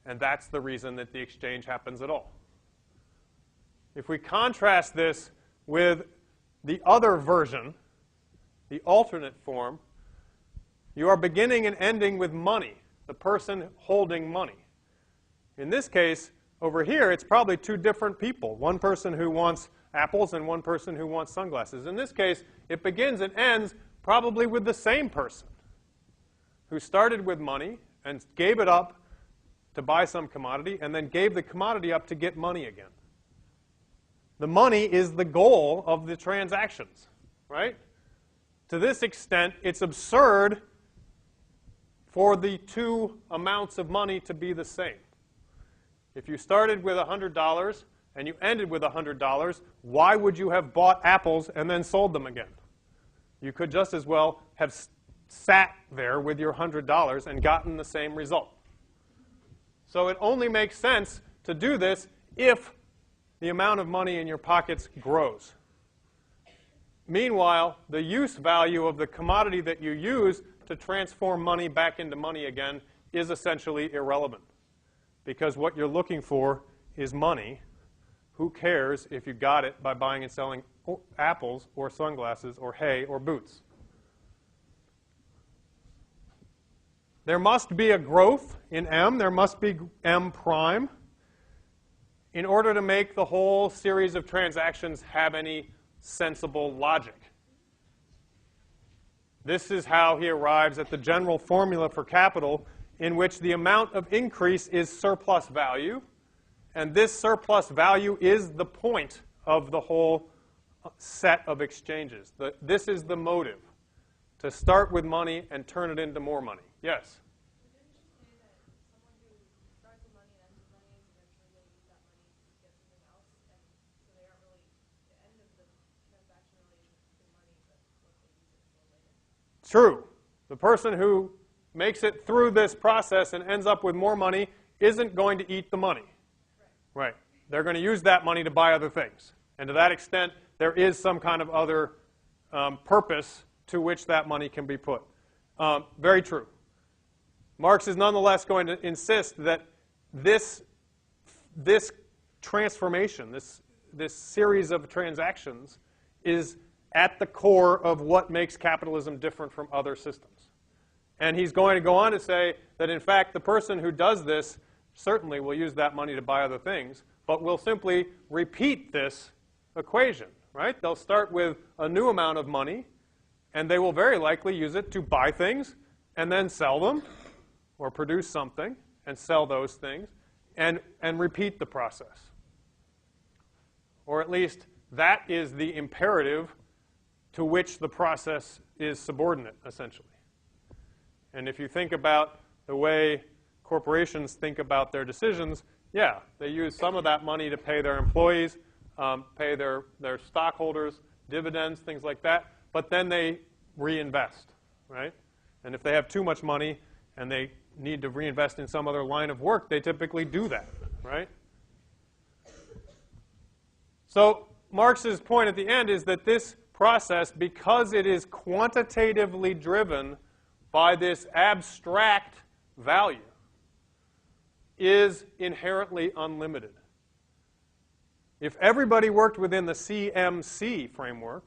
Speaker 1: And that's the reason that the exchange happens at all. If we contrast this with the other version, the alternate form, you are beginning and ending with money, the person holding money. In this case, over here, it's probably two different people, one person who wants apples and one person who wants sunglasses. In this case, it begins and ends probably with the same person who started with money and gave it up to buy some commodity and then gave the commodity up to get money again. The money is the goal of the transactions, right? To this extent, it's absurd for the two amounts of money to be the same. If you started with $100 and you ended with $100, why would you have bought apples and then sold them again? You could just as well have sat there with your $100 and gotten the same result. So it only makes sense to do this if the amount of money in your pockets grows. Meanwhile, the use value of the commodity that you use to transform money back into money again is essentially irrelevant. Because what you're looking for is money. Who cares if you got it by buying and selling apples or sunglasses or hay or boots? There must be a growth in M. There must be M prime in order to make the whole series of transactions have any sensible logic. This is how he arrives at the general formula for capital, in which the amount of increase is surplus value, and this surplus value is the point of the whole set of exchanges. This is the motive, to start with money and turn it into more money. Yes?
Speaker 2: Didn't you say that someone who starts with money and ends with money is eventually going to use that money to get something else, and so they aren't really, the end of the transaction really isn't the money, but what they use it for later?
Speaker 1: True. The person who makes it through this process and ends up with more money isn't going to eat the money. Right. They're going to use that money to buy other things. And to that extent, there is some kind of other purpose to which that money can be put. Very true. Marx is nonetheless going to insist that this transformation, this series of transactions, is at the core of what makes capitalism different from other systems. And he's going to go on to say that, in fact, the person who does this certainly will use that money to buy other things, but will simply repeat this equation, right? They'll start with a new amount of money, and they will very likely use it to buy things and then sell them, or produce something and sell those things, and repeat the process. Or at least that is the imperative to which the process is subordinate, essentially. And if you think about the way corporations think about their decisions, yeah, they use some of that money to pay their employees, pay their stockholders, dividends, things like that, but then they reinvest, right? And if they have too much money and they need to reinvest in some other line of work, they typically do that, right? So Marx's point at the end is that this process, because it is quantitatively driven by this abstract value, is inherently unlimited. If everybody worked within the CMC framework,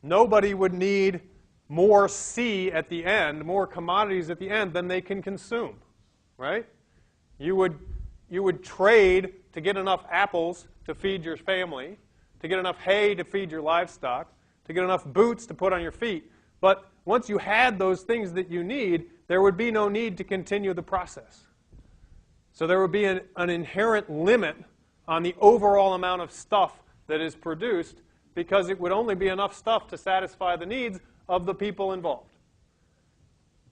Speaker 1: nobody would need more C at the end, more commodities at the end than they can consume, right? You would trade to get enough apples to feed your family, to get enough hay to feed your livestock, to get enough boots to put on your feet. But once you had those things that you need, there would be no need to continue the process. So there would be an inherent limit on the overall amount of stuff that is produced, because it would only be enough stuff to satisfy the needs of the people involved.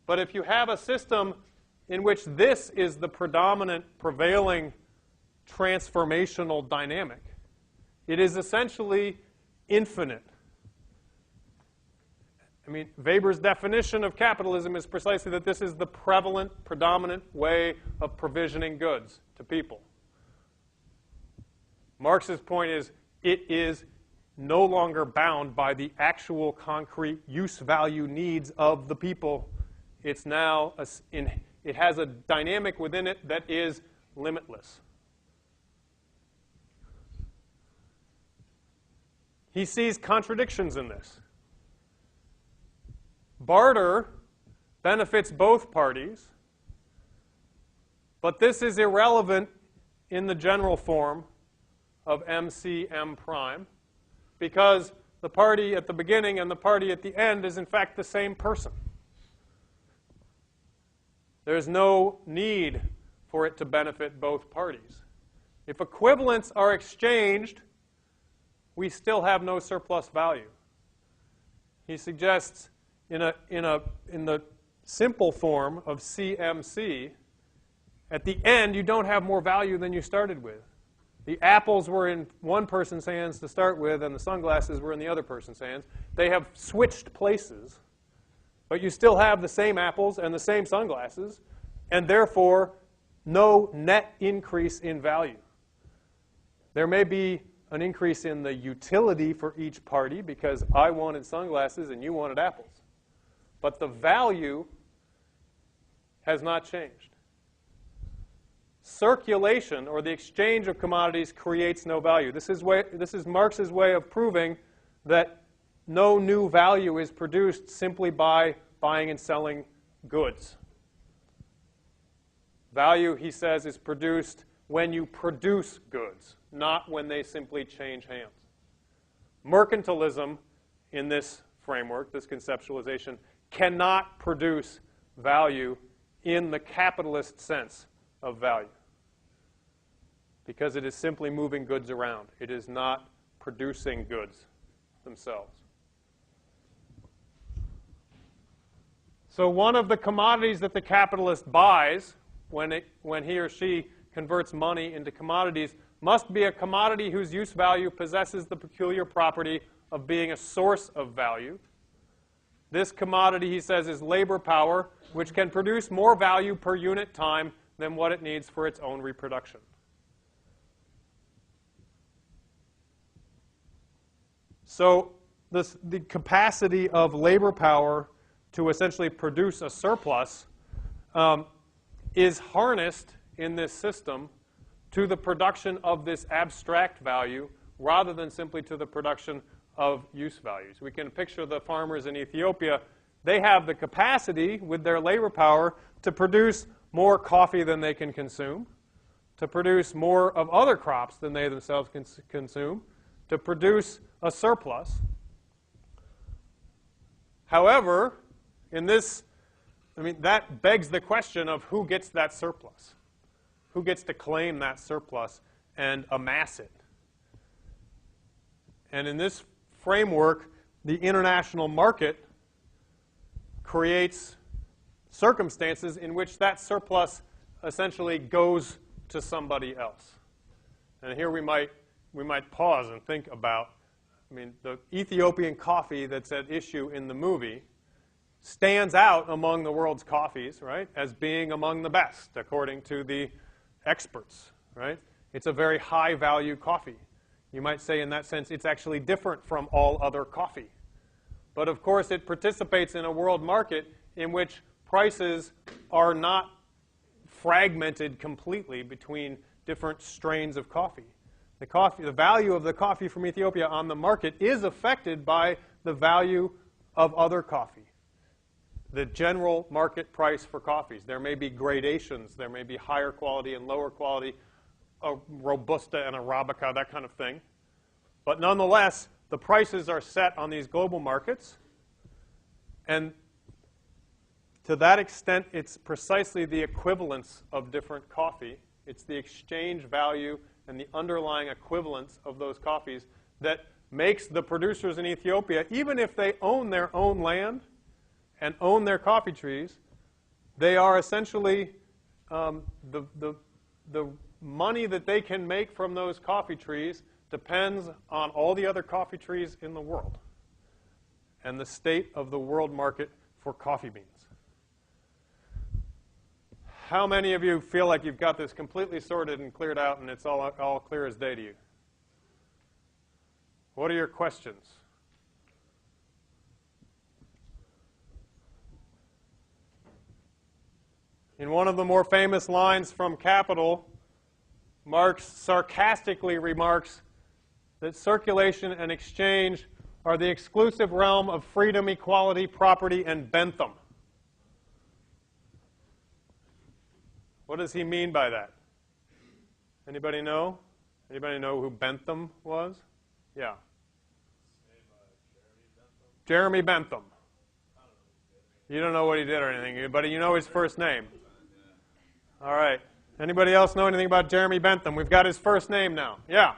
Speaker 1: But if you have a system in which this is the predominant, prevailing transformational dynamic, it is essentially infinite. I mean, Weber's definition of capitalism is precisely that this is the prevalent, predominant way of provisioning goods to people. Marx's point is it is no longer bound by the actual concrete use value needs of the people. It's now, it has a dynamic within it that is limitless. He sees contradictions in this. Barter benefits both parties, but this is irrelevant in the general form of MC M', because the party at the beginning and the party at the end is in fact the same person. There's no need for it to benefit both parties. If equivalents are exchanged, we still have no surplus value. He suggests in the simple form of CMC, at the end you don't have more value than you started with. The apples were in one person's hands to start with, and the sunglasses were in the other person's hands. They have switched places, but you still have the same apples and the same sunglasses, and therefore no net increase in value. There may be an increase in the utility for each party because I wanted sunglasses and you wanted apples. But the value has not changed. Circulation, or the exchange of commodities, creates no value. This is Marx's way of proving that no new value is produced simply by buying and selling goods. Value, he says, is produced when you produce goods, not when they simply change hands. Mercantilism, in this framework, this conceptualization, cannot produce value in the capitalist sense of value, because it is simply moving goods around. It is not producing goods themselves. So one of the commodities that the capitalist buys when he or she converts money into commodities must be a commodity whose use value possesses the peculiar property of being a source of value. This commodity, he says, is labor power, which can produce more value per unit time than what it needs for its own reproduction. So the capacity of labor power to essentially produce a surplus is harnessed in this system to the production of this abstract value rather than simply to the production of use values. We can picture the farmers in Ethiopia. They have the capacity with their labor power to produce more coffee than they can consume, to produce more of other crops than they themselves can consume, to produce a surplus. However, in this, that begs the question of who gets that surplus. Who gets to claim that surplus and amass it? And in this framework, the international market creates circumstances in which that surplus essentially goes to somebody else. And here we might pause and think about, the Ethiopian coffee that's at issue in the movie stands out among the world's coffees, right, as being among the best, according to the experts, right? It's a very high-value coffee. You might say in that sense it's actually different from all other coffee. But of course it participates in a world market in which prices are not fragmented completely between different strains of coffee. The value of the coffee from Ethiopia on the market is affected by the value of other coffee. The general market price for coffees. There may be gradations. There may be higher quality and lower quality, a Robusta and Arabica, that kind of thing. But nonetheless, the prices are set on these global markets. And to that extent, it's precisely the equivalence of different coffee. It's the exchange value and the underlying equivalence of those coffees that makes the producers in Ethiopia, even if they own their own land and own their coffee trees, they are essentially the money that they can make from those coffee trees depends on all the other coffee trees in the world and the state of the world market for coffee beans. How many of you feel like you've got this completely sorted and cleared out and it's all clear as day to you? What are your questions? In one of the more famous lines from Capital, Marx sarcastically remarks that circulation and exchange are the exclusive realm of freedom, equality, property, and Bentham. What does he mean by that? Anybody know? Anybody know who Bentham was? Yeah. Jeremy Bentham. You don't know what he did or anything, but you know his first name. All right. Anybody else know anything about Jeremy Bentham? We've got his first name now. Yeah.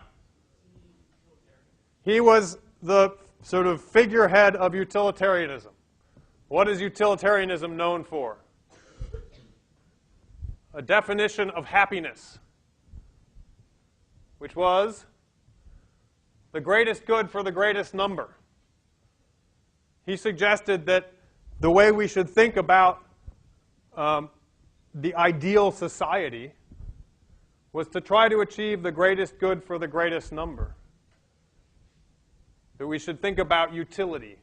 Speaker 1: He was the sort of figurehead of utilitarianism. What is utilitarianism known for? A definition of happiness, which was the greatest good for the greatest number. He suggested that the way we should think about the ideal society was to try to achieve the greatest good for the greatest number. That we should think about utility,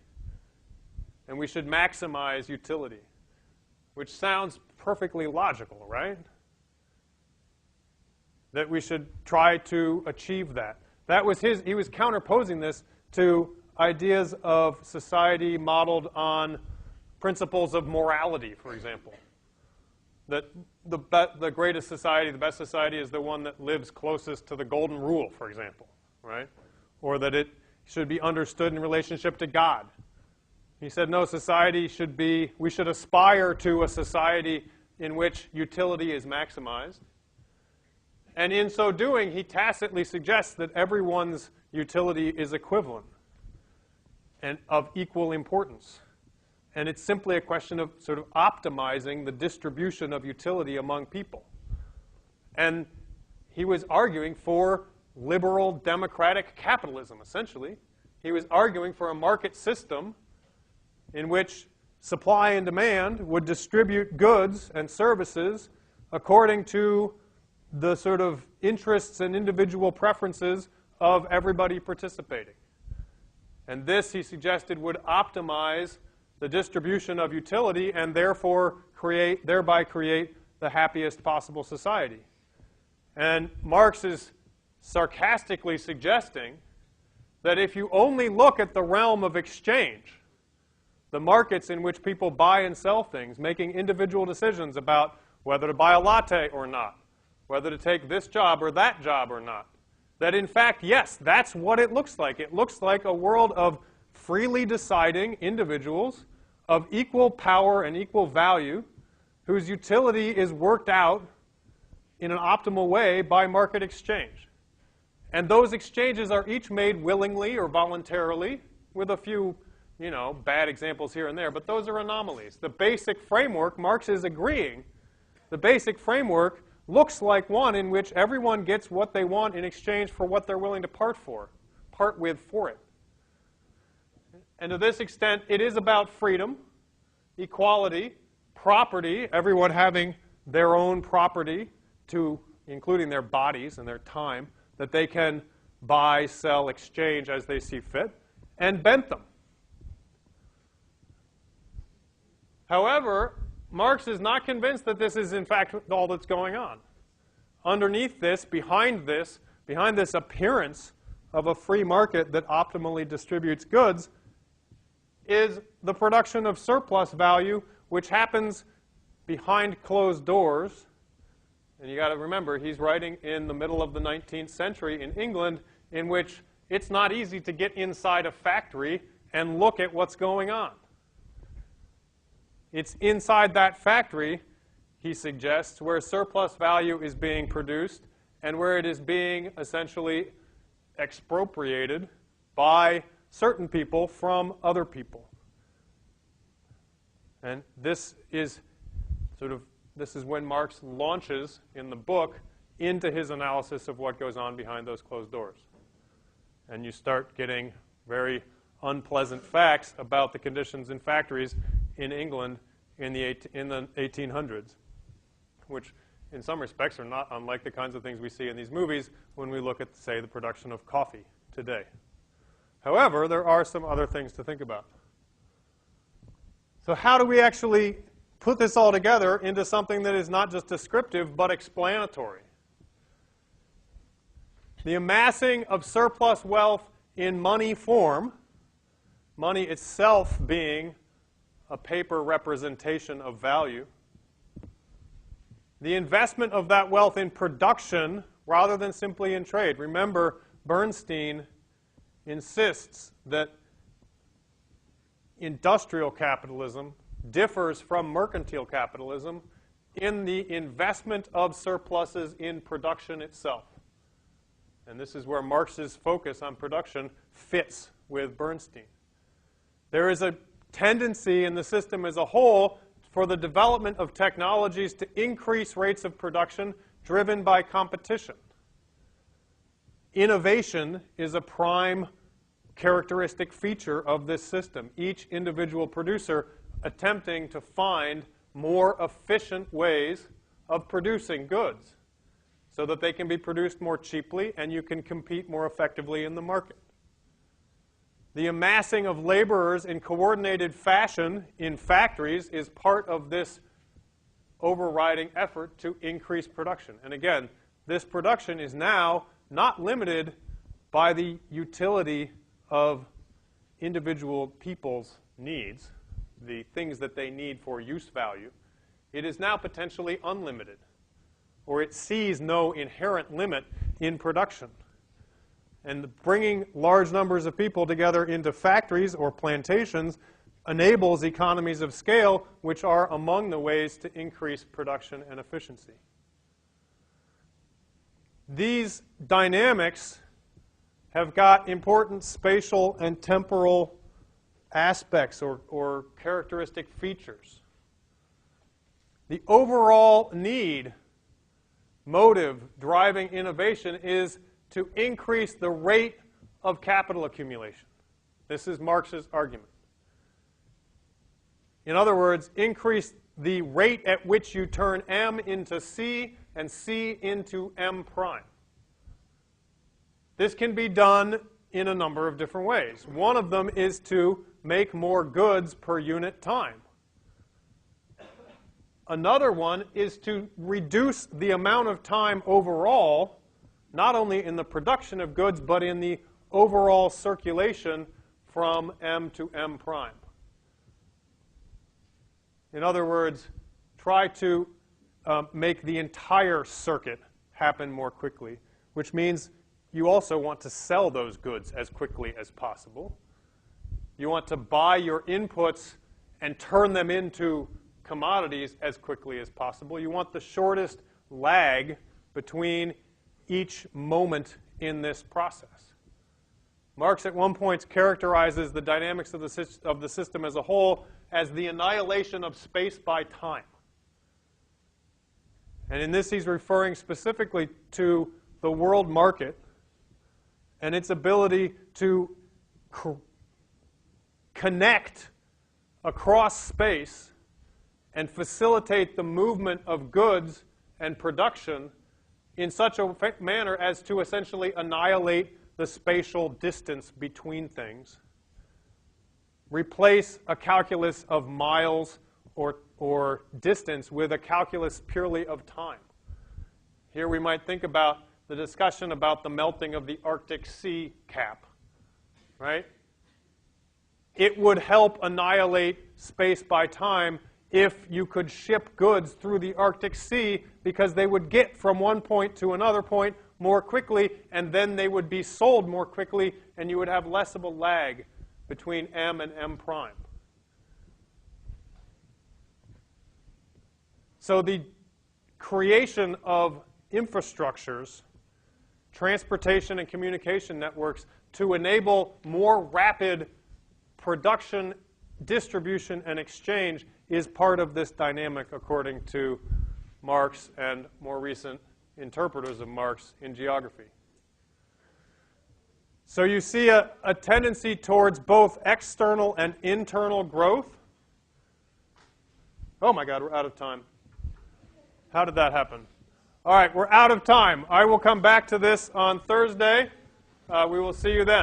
Speaker 1: and we should maximize utility, which sounds perfectly logical, right? That we should try to achieve that. That was he was counterposing this to ideas of society modeled on principles of morality, for example. That the greatest society, the best society, is the one that lives closest to the golden rule, for example, right? Or that it should be understood in relationship to God. He said, no, society should be, we should aspire to a society in which utility is maximized. And in so doing, he tacitly suggests that everyone's utility is equivalent and of equal importance. And it's simply a question of sort of optimizing the distribution of utility among people. And he was arguing for liberal democratic capitalism, essentially. He was arguing for a market system in which supply and demand would distribute goods and services according to the sort of interests and individual preferences of everybody participating. And this, he suggested, would optimize the distribution of utility and therefore thereby create the happiest possible society. And Marx is sarcastically suggesting that if you only look at the realm of exchange, the markets in which people buy and sell things, making individual decisions about whether to buy a latte or not, whether to take this job or that job or not, that in fact, yes, that's what it looks like. It looks like a world of freely deciding individuals of equal power and equal value whose utility is worked out in an optimal way by market exchange. And those exchanges are each made willingly or voluntarily, with a few, bad examples here and there, but those are anomalies. The basic framework, Marx is agreeing, the basic framework looks like one in which everyone gets what they want in exchange for what they're willing to part with for it. And to this extent, it is about freedom, equality, property, everyone having their own property, including their bodies and their time, that they can buy, sell, exchange as they see fit, and Bentham. However, Marx is not convinced that this is in fact all that's going on. Underneath this, behind this appearance of a free market that optimally distributes goods, is the production of surplus value, which happens behind closed doors. And you got to remember, he's writing in the middle of the 19th century in England, in which it's not easy to get inside a factory and look at what's going on. It's inside that factory, he suggests, where surplus value is being produced and where it is being essentially expropriated by certain people from other people. And this is when Marx launches in the book into his analysis of what goes on behind those closed doors. And you start getting very unpleasant facts about the conditions in factories in England in the 1800s, which in some respects are not unlike the kinds of things we see in these movies when we look at, say, the production of coffee today. However, there are some other things to think about. So how do we actually put this all together into something that is not just descriptive but explanatory? The amassing of surplus wealth in money form, money itself being a paper representation of value, the investment of that wealth in production rather than simply in trade. Remember, Bernstein insists that industrial capitalism differs from mercantile capitalism in the investment of surpluses in production itself. And this is where Marx's focus on production fits with Bernstein. There is a tendency in the system as a whole for the development of technologies to increase rates of production driven by competition. Innovation is a prime characteristic feature of this system. Each individual producer attempting to find more efficient ways of producing goods so that they can be produced more cheaply and you can compete more effectively in the market. The amassing of laborers in coordinated fashion in factories is part of this overriding effort to increase production. And again, this production is now not limited by the utility of individual people's needs, the things that they need for use value. It is now potentially unlimited, or it sees no inherent limit in production. And bringing large numbers of people together into factories or plantations enables economies of scale, which are among the ways to increase production and efficiency. These dynamics have got important spatial and temporal aspects or characteristic features. The overall need, motive driving innovation is to increase the rate of capital accumulation. This is Marx's argument. In other words, increase the rate at which you turn M into C and C into M prime. This can be done in a number of different ways. One of them is to make more goods per unit time. Another one is to reduce the amount of time overall, not only in the production of goods, but in the overall circulation from M to M prime. In other words, try to make the entire circuit happen more quickly, which means you also want to sell those goods as quickly as possible. You want to buy your inputs and turn them into commodities as quickly as possible. You want the shortest lag between each moment in this process. Marx at one point characterizes the dynamics of the system as a whole as the annihilation of space by time. And in this he's referring specifically to the world market and its ability to connect across space and facilitate the movement of goods and production in such a manner as to essentially annihilate the spatial distance between things. Replace a calculus of miles or distance with a calculus purely of time. Here we might think about the discussion about the melting of the Arctic sea cap, right? It would help annihilate space by time if you could ship goods through the Arctic Sea because they would get from one point to another point more quickly, and then they would be sold more quickly, and you would have less of a lag between M and M prime. So the creation of infrastructures, transportation and communication networks, to enable more rapid production, distribution, and exchange is part of this dynamic, according to Marx and more recent interpreters of Marx in geography. So you see a tendency towards both external and internal growth. Oh my God, we're out of time. How did that happen? All right, we're out of time. I will come back to this on Thursday. We will see you then.